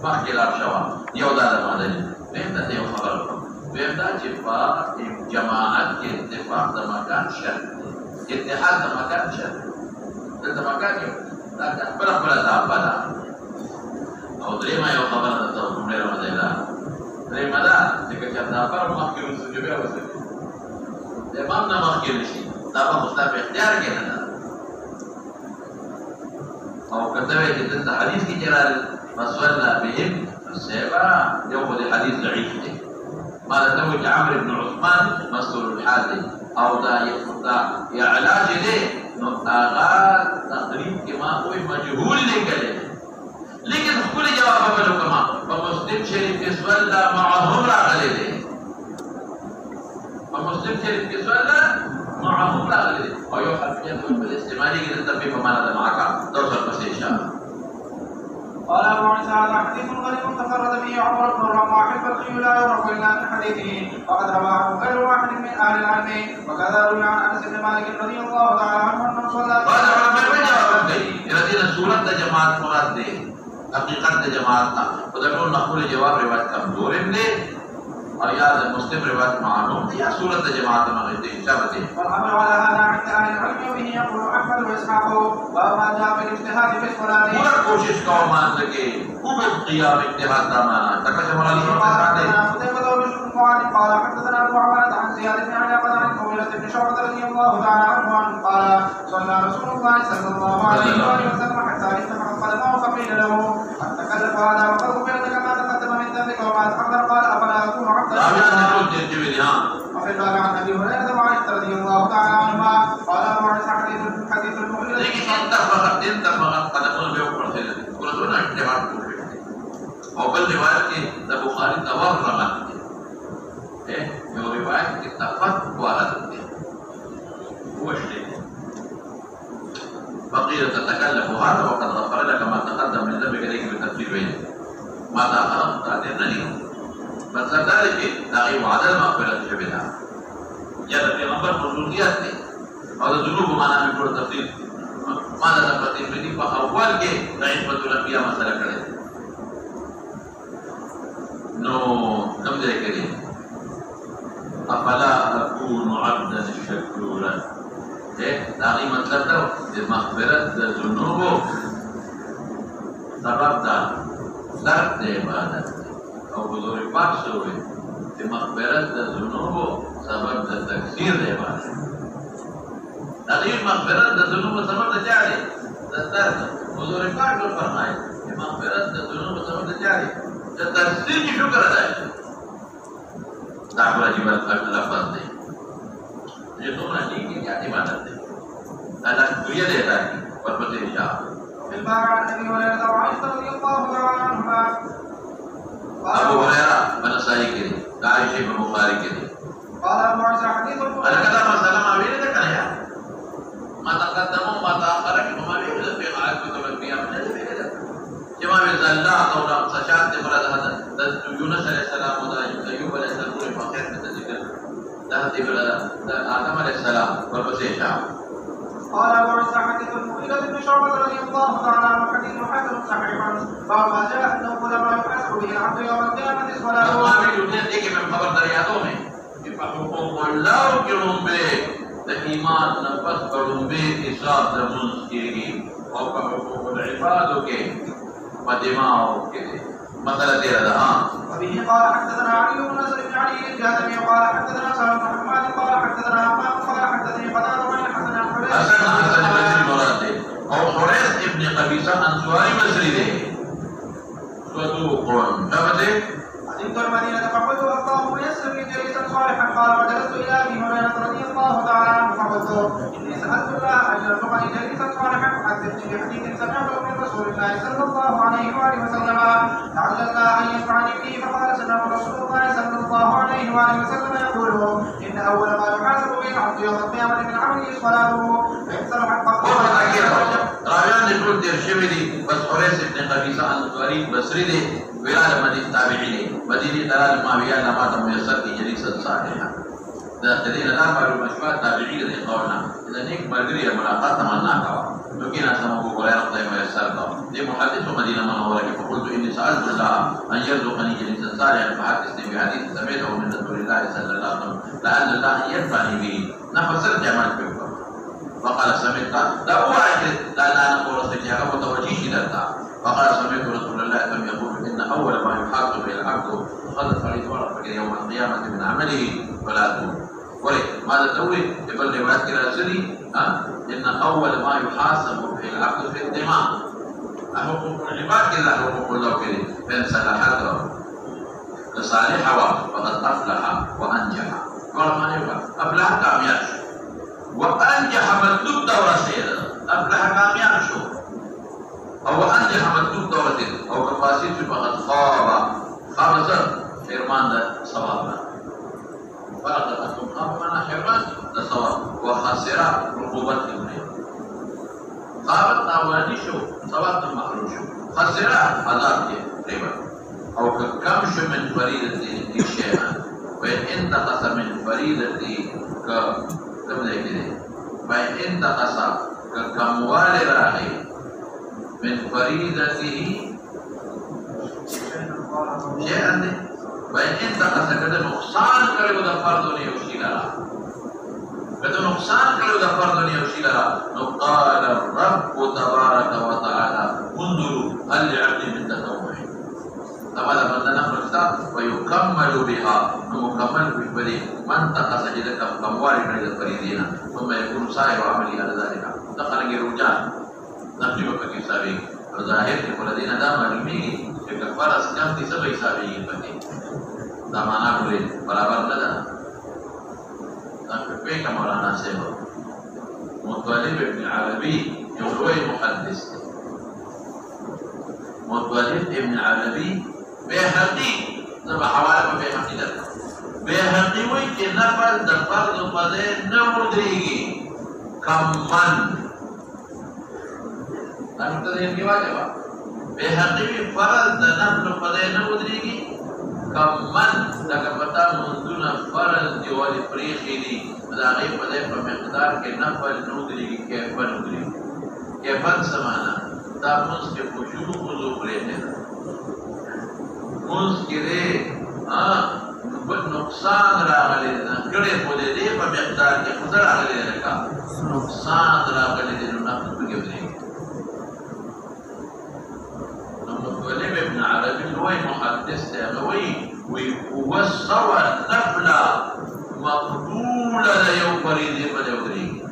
مخکې لار شوه یو دا د مدني ویم دا یو خبره ویم دا چې په جماعت کې اتفاق د مکان شرط دی اتحاد د مکان شرط دی د مکان یو دا خپله ځابه ده او درېیمه یو خبره ده ته ډېره مزه ده درېیمه دا چې که چېرته خبره مخکې وسجو بیا وسجو د امام نه مخکې نه شي دا به خو ستا په اختیار کې نه ده او کته وی چې د حدیث کې جلال مسولا بهم سبا یو د حدیث ضعیف دی ما له چې عمرو بن عثمان مسؤول الحال دی او دا یا علاج دی نو هغه تقریب کې ما کوئی مجهول نه کړي لیکن خپل جواب ورکړو کما په مسلم شریف کې سوال معهم راغلي دی په مسلم شریف کې سوال معهم راغلي او یو حرفیت په استعمالي کې د تبي په معنا د معاکا دوسر پسې اشاره قال أبو عيسى هذا حديث غريب تفرد به عمر بن الرماح الفقهي لا يعرف إلا من حديثه وقد رواه غير واحد من أهل العلم وكذا روي عن أنس بن مالك رضي الله تعالى عنه أنه صلى قال الذين سورة جماعت مراد دي حقیقت جماعتنا ودكون نقول جواب روایت کمزور دي اور یا مسلم روایت معلوم دي یا سورة جماعت ما دي اشاره دي والامر على هذا عند اهل العلم وبه يقول احمد واسحاق وما جاء في الاجتهاد في الصلاه پورا کوشش کرو مان لگے خوب قیام اجتهاد دانا تکش مولانا قال حدثنا ابو عوانة عن زياد بن علي قال عن المغيرة بن شعبة رضي الله تعالى عنه قال صلى رسول الله صلى الله عليه وسلم حتى استمع قدمه فقيل له قد تكلف هذا وقد غفر لك ما تقدم من ذنبك وما تاخر قال افلا اكون عبدا وفي الباب عن ابي هريرة وعائشة رضي الله تعالى عنهما قال ابو عيسى حديث المغيرة او بل روایت کې د بخاری تورمت دی یو روایت کې تفت وارد دی وشلي فقيل تتكلف هذا وقد غفر لك ما تقدم من ذنبك اليك بالترتيب ما تاخر تعذرني فذلك تغيب عدل مغفرة شبهها یا د پیغمبر خصوصیات دي او د ذنوب معنا په ټول تفصیل ما دا تفصیل دي په اول کې د عصمت الانبیاء مسله کړې نو کوم ځای کې افلا اكون عبدا شكورا دا غي مطلب دا د مغفرت د ذنوب سبب دا شرط د عبادت او حضور پاک شوی د مغفرت د ذنوب سبب د تکثیر د عبادت دا غي مغفرت د ذنوب سبب د جاري د درد حضور پاک فرمایي د مغفرت د ذنوب سبب د جاري د تکثیر کی شکر ادا دا واجب لفظ دی یہ دوسرا نہیں کہ کیا عبادت ہے اللہ دنیا دیتا ہے اور پتہ اشارہ في الباب عن ابي هريره وعائشه رضي الله تعالى عنهما ابو هريره بن سعيد کے عائشہ بن بخاری کے قال ابو عيسى حديث انا كذا مسلم اوی نے کہا ما تقدم ما تاخر ما به في قاعده الانبياء من جماع الله تولا سشات مراد هذا يونس عليه السلام ودا ايوب عليه السلام فقط ذکر ده آدم عليه السلام والبشيشة قال ابو عيسى حديث المغيرة بن شعبة رضي الله تعالى عنه حديث حسن صحيح باب ما جاء انه لما يحاسب به العبد يوم القيامة صلاته ما يوجد دیکھیں میں خبر دریادوں میں کہ حقوق اللہ کے رنبے ایمان نفس پر رنبے کے ساتھ منس کی اور حقوق العباد کے مجمعوں کے مسئلہ تیرا رہا وبه قال حدثنا علي بن نصر بن علي الجهضمي قال حدثنا سلمة بن حماد قال حدثنا عمار قال حدثني قتادة بن حسن عن حريث بن مراد اور حريث ابن قبيصة انصاري مصري ده صدوق ثبت قدمت المدينة فقلت الله بي جليسا صالحا قال وجلست الى ابي هريره رضي الله تعالى عنه فقلت اني سالت الله ان يرزقني جليسا صالحا فحدثني بحديث سمعته من رسول الله صلى الله عليه واله وسلم لعل الله ان ينفعني به فقال سمع رسول الله صلى الله عليه واله وسلم يقول ان اول ما يحاسب به العبد يوم القيامه من عمله صلاته فان صلحت راویان دې ټول تیر شوي دي بس حریث ابن قبیصه انصاري بصري دی ویرا د مدینه تابعي دی مدینه دلال معاویه نه ماته میسر کی جلیسه صالحه دا دې نه معلومه شوه تابعي دی قولنا اذا نیک مرګري ملاقات تمنا کاوه نو کینا سمو ګورای خدای میسر دا دې محدث مدینه منوره کې فقلت اني سالت الله ان يرزقني جلیسا صالحا فحدثني بحديث سمعته من رسول الله صلى الله عليه وسلم لعل الله ينفعني به نفسر جمال په فقال سمعت لا أوعد لا نقول سجاها متوجيه لنا فقال سمعت رسول الله لم يقول إن أول ما يحاسب به العبد خلف فريد ورقك يوم القيامة من عمله فلا تقول ولي ماذا تقول يقول روايات كراسلي إن أول ما يحاسب به العبد في الدماء حقوق العباد كذا حقوق الله كذا فإن صلحته لصالحة فقد أفلح وأنجح قال ما يقول أفلح كامياش وأنجح مطلوب دورة سيدة أفلح كاميان شو أو أنجح مطلوب دورة أو كفاسير فقد خاب خابزر حرمان ده صوابنا فقد أكون خاب منا حرمان ده صواب وخاسرة رقوبات الدنيا خابت ناواني شو صواب المخلوق شو خاسرة عذاب ربا أو كم شو من فريدة شيئا وإن انتقص من فريدة فإن تقص كموال راهي من فريدته شيئا فإن تقص كده نقصان كله ده فرض يوشي لها كده نقصان كله ده فرض يوشي لها قال الرب تبارك وتعالى انظروا هل لعبدي من تطوع تبالا بندنا فرستا ويكمل بها مكمل بالبدي من تقص إذا كموال من الفريدين ثم يكون سائر عملي على ذلك دخل رجال نقلب في سابق الظاهر الذين دام علمي كفارة كم في سبع سابقين بني دامانا بولي برابر لدى نقلب كمولانا سيبا مطالب ابن عربي يقول محدث مطالب ابن عربي بهقي زما حواله بهقي ده بهقي وي چې نفل د فرض په ځای نه ودرېږي کمن دا نو ته یې واجب بهقي وي فرض د نفل په ځای نه ودرېږي کمن دا پتا منځونه فرض دی ولې پریخي دي دا غي په ځای په مقدار کې نفل نه ودرېږي کې په ودرېږي کې په سمانا دا موږ کې خشوع وضو پرې مسکره نقصان راغلی ده کړه په دې په مقدار کې خطر راغلی ده کا نقصان راغلی ده نو نه پکې ودی نو مطلب ابن عربي هو محدث ده وي هو سوى النفل مقبول ده یو فريضه په ودی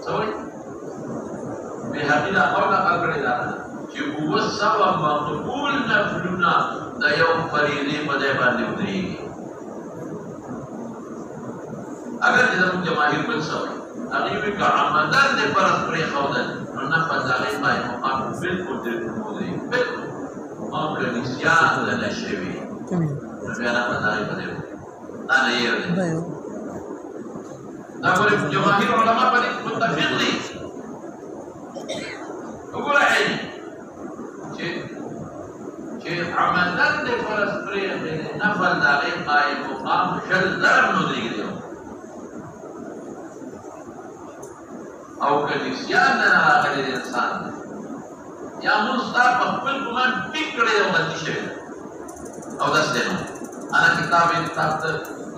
سوي به حقیقت قوله کړی ده چې هو سوا مقبول نفلنا دا یو فریضه په ځای باندې ودرېږي اگر چې زموږ جماهیر بل سوی هغه وی که عمدن دې فرض پرې ښودل نو نفل د هغې پای مقام بالکل ودرېږي بالکل او که نسیان نه شوي نو بیا نفل د هغې په ځای دا نه یې دا ګورې جماهیر علما په دې متفق دي وګوره چې عمدن دې فرض پرې نفل د هغې قایم مقام شل ضرب نه ودرېږي او که نسیان نه راغلی د انسان یا مونځ ستا په خپل ګمان ټیک کړی دی او غلطي شوې ده او داسې دی نو انا کتاب ته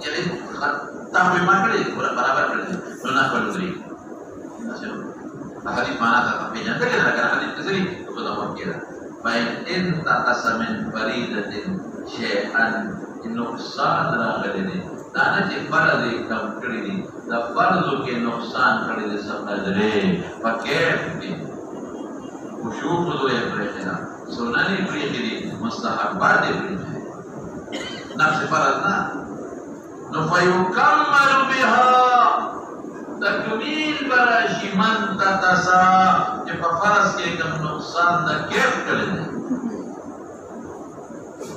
یعنې کتاب یې ما کړی دی برابر کړی دی نو نفل ودرېږي داسې نو د حدیث معنا ته پېژندلې ده که حدیث کې ځلي خو دا ورکې ده فإن انتقص من فريضة شيئا نقصان راغلی دی دا نه چې فرض یې کم کړی دی د فرضو کې نقصان کړی دی سمجھلې په کیف کې خشوع خضوع یې پرېښې ده سنن یې پرېښې دي مستحبات یې پرېښې دي نفس فرضنا فيكمل بها تکمیل براشی من تتسا کہ فرض کے کم نقصان دا کیف کرے دے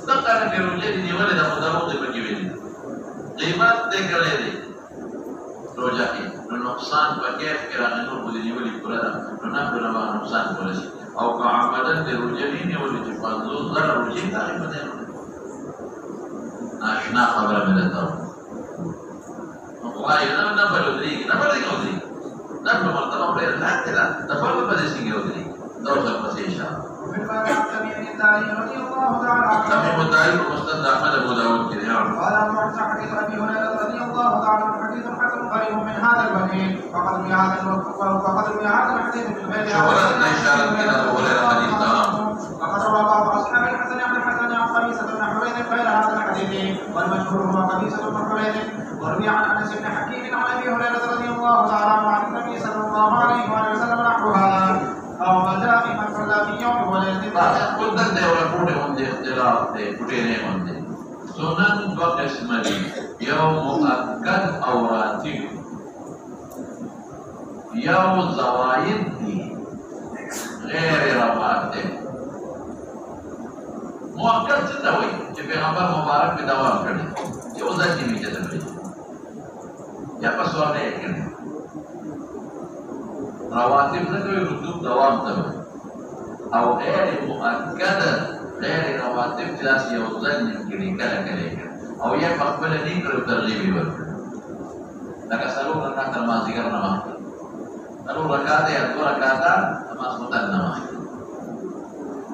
دقا کہ روجے دی نیولے دا مدارو دے بکی ویدی قیمت دے کرے دے روجہ کی نقصان پا کیف کرا نور بودی نیولی پورا دا نفر نبا نقصان پورا سی او کا عمدن دے روجہ نہیں نیولی چی فضل در روجی تاقی بدے ناشنا خبر میں دیتا ہوں وای نه بلودري نه بلودري نه مرتبه غير لا لا تفضل بدسي غيرودري دوله مسيشا وفي الباب عن تميم الداري رضي الله تعالى عنه تميم الداري ومستند احمد ابو داود كده قال ابو عيسى حديث ابي هريره رضي الله تعالى عنه حديث حسن غريب من هذا الوجه وقد روي هذا الحديث في البيت شهرت اشاره الى ابو هريره حديث وقد روى بعض اصحاب الحسن عن الحسن عن قبيصه بن حويد غير هذا الحديث والمشهور هو قبيصه بن حويد وروي عن انس بن حكيم عن ابي هريره رضي الله تعالى عنه عن النبي صلى الله عليه واله وسلم نحو هذا او ما جاء في من صلى في يوم وليله قلت ده ولا بوده عندي اختلاف ده بوده عندي سنن دو قسم دي يوم مؤكد او راتب يوم زوايد دي غير رواتب مؤكد څه ته وایي چې پیغمبر مبارک په دوام کړی یو ځای کې میته ده یا په سوال یې کړی رواتب نه کوي رتوب دوام ته او غیر مؤکد غیر رواتب کلاس یو ځای نه کړي کله کله او یا په خپل نه کړو ترغیب ورکړي لکه څلور رکعات مازیګر نماز څلور رکعات یا دوه رکعات نماز متن نماز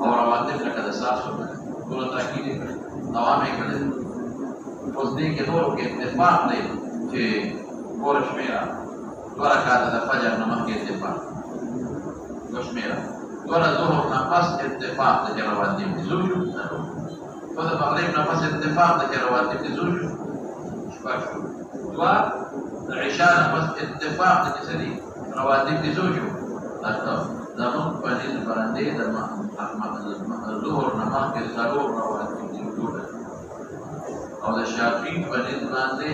او رواتب لکه د ساسو ټول تاکید دوام یې کړی اوس دې کې نور کې اتفاق دی چې ګور شمیره دوه رکعات د فجر نماز کې اتفاق ګور شمیره دوه ظهر نفس اتفاق د رواتب دي زوجو دوه مغرب نفس اتفاق د رواتب دي زوجو شپږ دوه عشاء نفس اتفاق د سدي رواتب دي زوجو اته زمون په دې باندې د ظهر نماز کې ضرور رواتب دي او د شافعي په دې باندې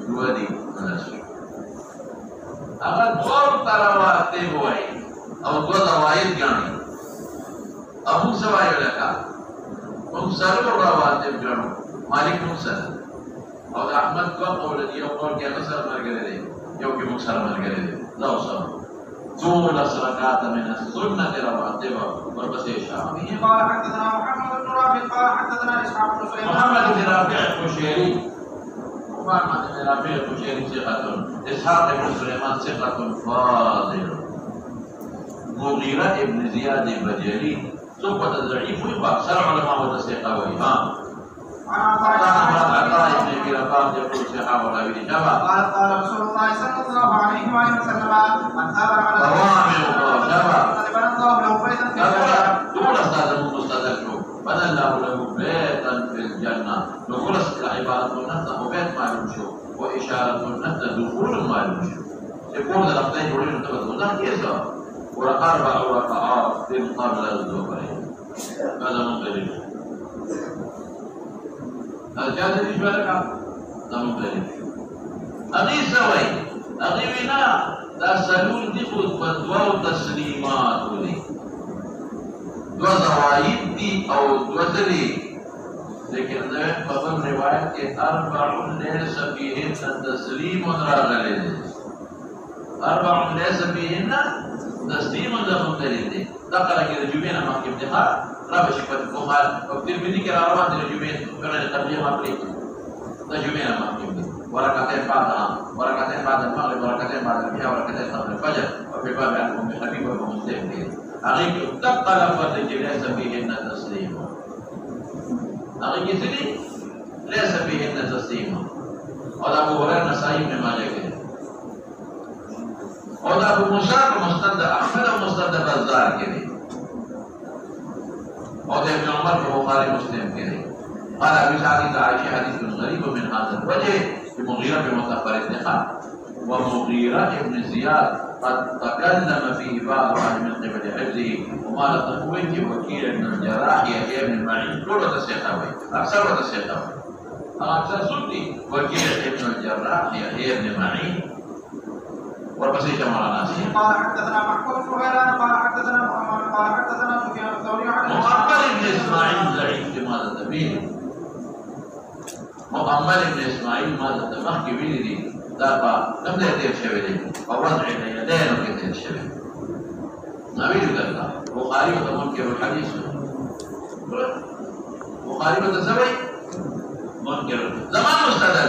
دوه دي مناسب هغه دوه رواتب وایي او دو زواید ګڼي او موږ سوای لکه موږ سره رواتب ګڼو مالک موږ سره او د احمد کو قول دی یو قول کې سره مرګره دی یو کې موږ سره مرګره دی دا اوسه طول ركعات من السنة رواتب وربسي الشافعي قال حدثنا محمد بن رافع قال حدثنا اسحاق بن سليمان محمد بن رافع القشيري محمد بن رافع القشيري ثقة اسحاق بن سليمان ثقة فاضل مغيرة ابن زياد البجلي ثقة ضعيف وأكثر علماء الثقة وإمام قال ابن ابي رفاعه يقول صحابه ابي جابر قال رسول الله صلى الله عليه وآله وسلم من ثابر على ضوامع وجبر بنى الله له بيتا في الجنة دول استاذ مستدرك بنى الله له بيتا في الجنة نقول عبارة النفس بيت ما يمشي وإشارة النفس دخول ما يمشي يقول لفظين يريد أن تبدو كيف وأربع ركعات قبل الظهر هذا مختلف هذا ليش بالك هذا مختلف أغي سوي أغي بنا تسلول دي خد فتوى وتسليمات ولي دو زوايد دي أو دو زلي لكن ذا قبل رواية أربع ليس فيهن تسليم راغلي أربع ليس فيهن تسليم مختلف دي دخل كده جميعنا ما في امتحان رابع شفت البخاري وبترمذي كده رواه الجميع كنا نتبليه ما بريك ده جميعنا ما في وركعتين بعدها وركعتين بعد المغرب وركعتين بعد العشاء وركعتين قبل الفجر وفي باب عن ام حبيبه ومسلم أغيك تبقى لفظ ليس فيهن تسليم أغيك سلي ليس فيهن تسليم ولا أبو هريرة النسائي بن ماجه كده ولا أبو موسى مستند أحمد ومستند بزار كده وده ابن عمر في البخاري مسلم كده قال ابي سعيد عائشه حديث غريب من هذا الوجه المغيرة بمتأخر الدخان ومغيرة ابن زياد قد تكلم فيه بعض من قبل حفظه وما لتقويه وكيل ابن الجراح يحيى بن المعين كل تسيقوي اكثر تسيقوي أكثر سنتي وكيل ابن الجراح يحيى بن معين وبسيط مولانا قال حدثنا محمود بن غيلان قال حدثنا محمد قال حدثنا سفيان الثوري عن مؤمل بن إسماعيل ضعيف في ماذا تبين مؤمل بن إسماعيل ماذا تمخ كبيري دابا لم يدير شبيلي ووضع يدين وكتير شبيلي نبي الله بخاري وتمنكر الحديث بخاري وتسوي منكر زمان مستدل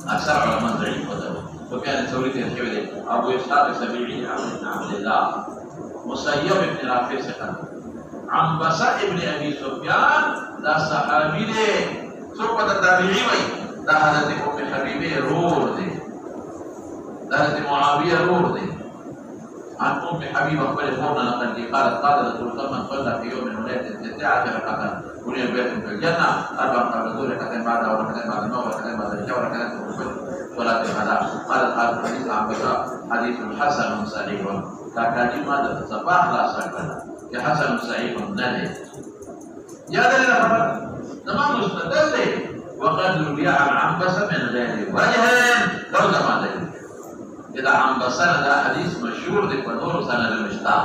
أكثر علماء ضعيف وكان الثوري الكبير أبو إسحاق السبيعي عن عبد الله مسيب بن رافع ثقة عن بصر بن أبي سفيان لا صحابي ده سوق التابعي وي ده حضرت أم حبيبة رور ده حضرت معاوية رور ده عن أم حبيبة قبل فورنا نقل قالت قال رسول الله من صلى في يوم من وليلة 19 ركعة بني البيت في الجنة 4 قبل الظهر ركعتين بعد وركعتين بعد المغرب وركعتين بعد العشاء وركعتين صلاة الغداء قالت هذا الحديث عن بشر حديث حسن صحيح كاكادي ماذا تصبح لا سكن كحسن صحيح نادي يا دليل خبر تمام مستدل وقد روي عن عنبس من غير وجه لو زمان دليل إذا عنبس هذا حديث مشهور ذي فنور سنة المشتاق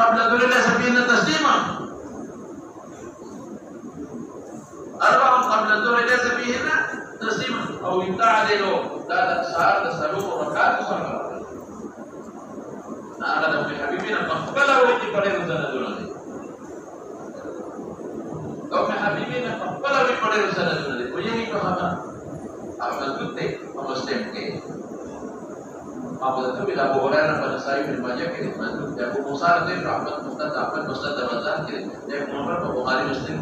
قبل ذل سبيل تسليما 4 قبل ذل سبيل تسليما او يتعدلوا لا صار تسلوا ركعات صلاه أنا أمي حبيبي نقبل ويجي بدر رسالة دولة أمي حبيبي نقبل ويجي بدر رسالة دولة ويجي كهذا أما تقولي مسلم كي أما تقولي لا بورا pada saya berbaca kiri, mantu Abu Musa itu Ahmad Mustad Bazar kiri, dia mengajar Bukhari Muslim.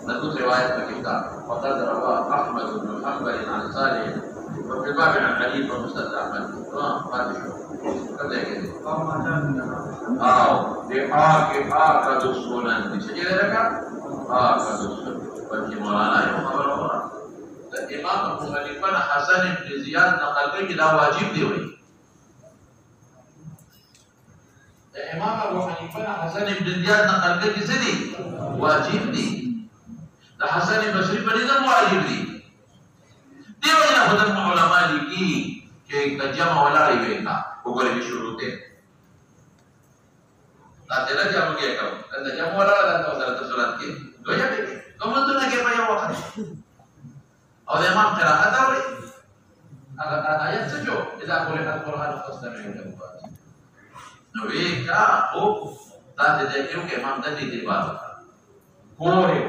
Mantu riwayat kita, Faqad rawa Ahmad bin Hanbal an Salih, wa fi bab an Ali bin Mustad Ahmad. Kata kiri. Dia ke sunan. Bisa kan? Ke sunan. Bagi Maulana yang khabar orang. Dan Imam Abu Hanifah Hasan bin Ziyad naqalkan kita wajib dia. Imam Abu Hanifah Hasan bin Ziyad naqalkan di sini wajib di. Dan Hasan bin Basri pada wajib di. Dia banyak betul ulama lagi ke jama wala riwayat. Bukan lebih syurutnya. Tak ada jam ke kau. Dan jam wala dan kau salat ke. Doya ke. Kau tu nak ke payah waktu. Awak memang qiraat tahu ni. Ayat sejuk. Tidak boleh Al-Quran khasnya dengan buat. Nabi ka tak ada yang ke imam tadi di bawah. Kore.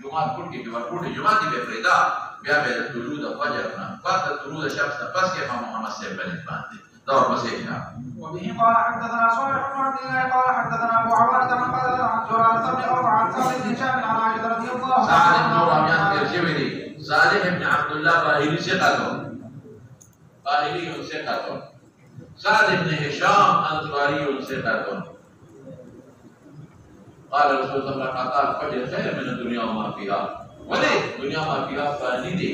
Jumat pun ke Jumat di berita. Biar berita dulu dah fajar na. Fajar dulu dah syams pas ke Imam Muhammad sallallahu alaihi wasallam. دور مسيحنا وبه قال حدثنا صالح بن عبد الله قال حدثنا ابو عوانة من قال عن زرارة بن عمر عن سعد بن هشام عن عائشة رضي الله عنها سعد بن رميان كرشيبني صالح بن عبد الله باهلي ثقته باهلي ثقته سعد بن هشام انصاري ثقته قال رسول الله صلى الله عليه وسلم فجر خير من الدنيا وما فيها وليه الدنيا ما فيها فاني دي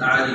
Ali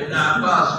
Ibn Abbas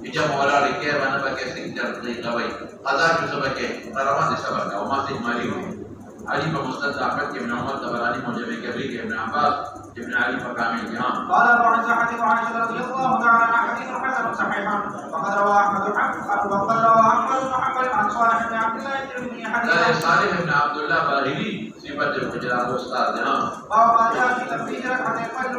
Ija mawala rike mana pakai sekitar dari kawai. Azab itu sebagai taraman di sabar kau masih mari. Ali bin Mustad Ahmad bin Umar Tabarani Mu'jam Kabir Ibn Abbas ابن علي فكامل جهان. قال ابو عيسى حديث عائشه رضي الله تعالى عنها حديث حسن صحيح. وقد روى احمد بن محمد عن صالح بن عبد الله الترمذي حديث صالح بن عبد الله باهلي صفه الحجرات استاذ جهان. وما جاء في تفسير ركعتي الفجر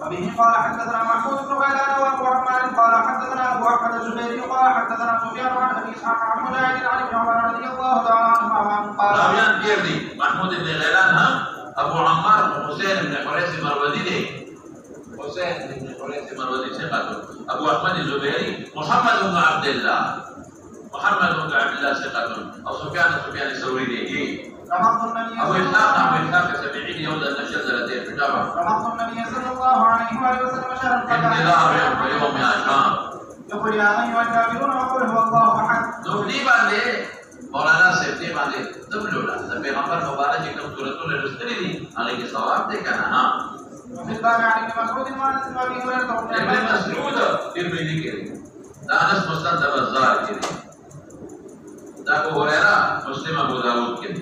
وبه قال حدثنا محمود بن غيلان وابو عمار قال حدثنا ابو احمد الزبيري قال حدثنا سفيان عن ابي اسحاق عن مجاهد عن ابن عمر رضي الله تعالى عنهما قال راویان کیر دی محمود بن غیلان ہم ابو عمار حسین بن حریث مروزی دے. حسین بن حریث مروزی سے قاتل. ابو احمد الزبیری محمد بن عبد الله سے قاتل. اور سفیان الثوری دے. رمض النبي ابو اسحاق السبيعي يولد الشجرة الحجابة. رمض النبي صلى الله عليه واله وسلم شهر انتظار يوم عاشوراء. يقول يا ايها الكافرون وقل هو الله احد. نبني باندې مولانا سیفتی باندې تبلولا د پیغمبر مبارک کوم سورتونه لوستلې دي هغه کې ثواب دی کنه. ها وفي الباب عن ابن مسعود وانس وابي هريره ابن مسعود ترمذی کې دا انس مستند بازار کې دا ابو هريره مسلم ابو داود کې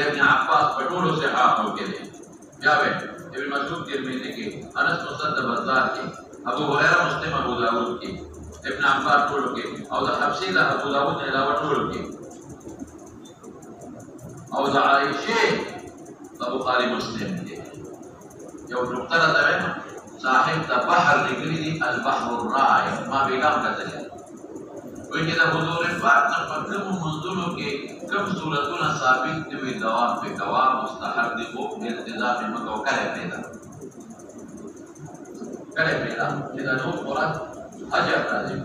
ابن عباس پټولو سے حاصل کې بیا وې ابن مسعود ترمذی کې انس مستند بازار کې ابو هريره مسلم ابو داود کې ابن عباس ټولو کې او د حبشي د ابو داود نه علاوه ټولو کې او د عائشه د بخاری مسلم کې یو نقطه راځي صاحب د بحر لګري دي البحر الرائع ما بیلام کتل وایي چې د حضور پاک نه مطلب منظورو کې کوم صورتونه ثابت دي دوام په دوام مستحب دي او التزام مکو کړه پیدا چې دا نو مراد حجر راځي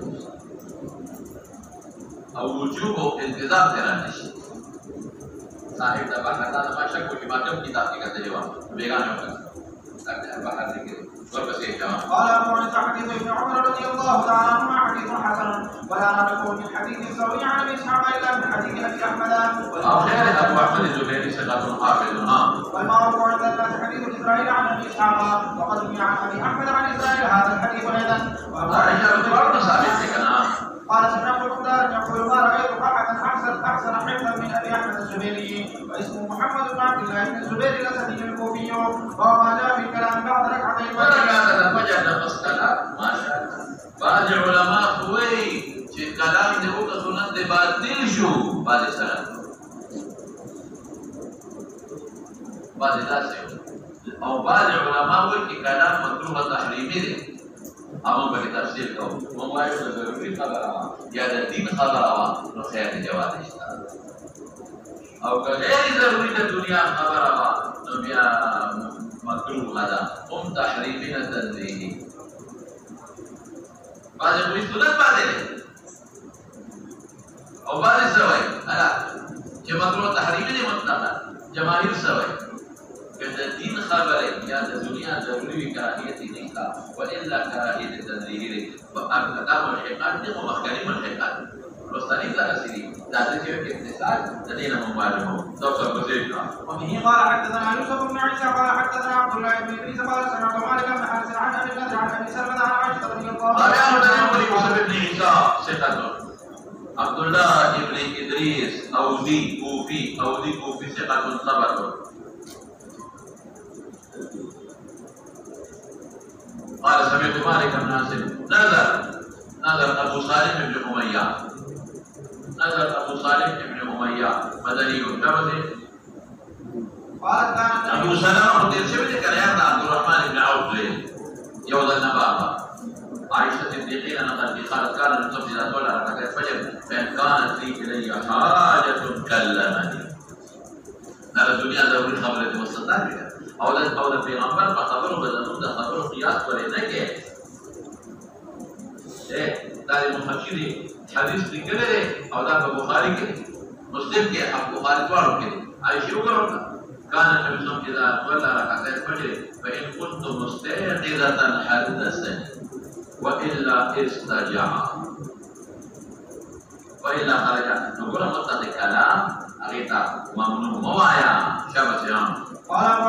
او وجوب او التزام تر نشي. صاحب د بحر دا ما شک کوي ما کوم کتاب کې کتل و بیگانه وکړه بحر دې قال ابو عيسى حديث ابن عمر رضي الله تعالى عنهما حديث حسن ولا نعرفه من حديث الزهري عن ابي اسحاق الا من حديث ابي احمد. وخير ابو احمد الزبيري ثقة حافظ. والمعروف عند الناس حديث اسرائيل عن ابي اسحاق وقد روي عن ابي احمد عن اسرائيل هذا الحديث ايضا. قال سمعت الخضار يقول ما رايت احدا احسن حفظا من ابي احمد الزبيري واسمه محمد بن عبد الله بن الزبير الاسدي الكوفي وهو ما جاء في الكلام بعد ركعتي الفجر. بعض علماء خوي چې کلام دې وکړ سنت دې باطل شو بعد سره بعد داسې او بعض علماء وایي چې کلام مکروه تحریمي دی. هغه به تفسیر کوو موږ وایو د ضروري خبره یا د دین خبره نو خیر دی جواز شته او که غیر ضروري د دنیا خبره نو بیا مکروه ده هم تحریمي نه تنزیهي. بعض کوئی سنت باندې او بعض سوي الا چې مکروه تحریمي نه مطلقه جماهیر سوي که د دین خبره یا د دنیا ضروري کراهیت نه کا والا کراهیت تنزیهي فاقدام الحقات دي مخکریم الحقات رستنی دا رسیدي دا چې په اتصال د دین مبارک دوسر بزیکا. وبه قال حدثنا يوسف بن عيسى قال حدثنا عبد الله بن ادريس قال سمعت مالك بن حارث عن ابي النضر عن ابي سلمة عن عائشة رضي الله عنها. يوسف بن عيسى ثقة. عبد الله بن ادريس اودي كوفي ثقة ثبت. قال سمعت مالك بن ناصر نظر ابو صالح بن اميه مدني وكرده. قالت كانت ابو سلمة رضي الله عنه عبد الرحمن بن عوف يوضا النبابة عائشة الصديقين قالت كان الرسول اذا صلى ركعتي الفجر فان كانت لي الي حاجة كلمني. هذا الدنيا ضروري خبره مستطاع او د پیغمبر په خبرو بدلون د خبرو قیاس ورې نه کې دا محشری حدیث لیکل دی او دا په بخاری کې مسلم کې ابو بخاری ورو کې عائشہ وګورئ كان النبي صلى الله عليه وسلم اذا صلى ركعتي الفجر فان كنت مستيقظة حدثني والا استجاع والا خرج. نقول مطلق كلام اغيتا ممنوع موايا شابه. قال ابو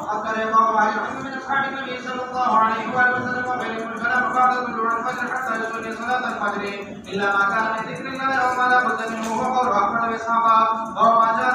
وقد كان يقام على العلم من اصحاب النبي صلى الله عليه واله وسلم وبينهم الكلام بعد طلوع الفجر حتى يصلي صلاه الفجر الا ما كان من ذكر الله او ما لا بد منه وقول احمد واسحاق وما جاء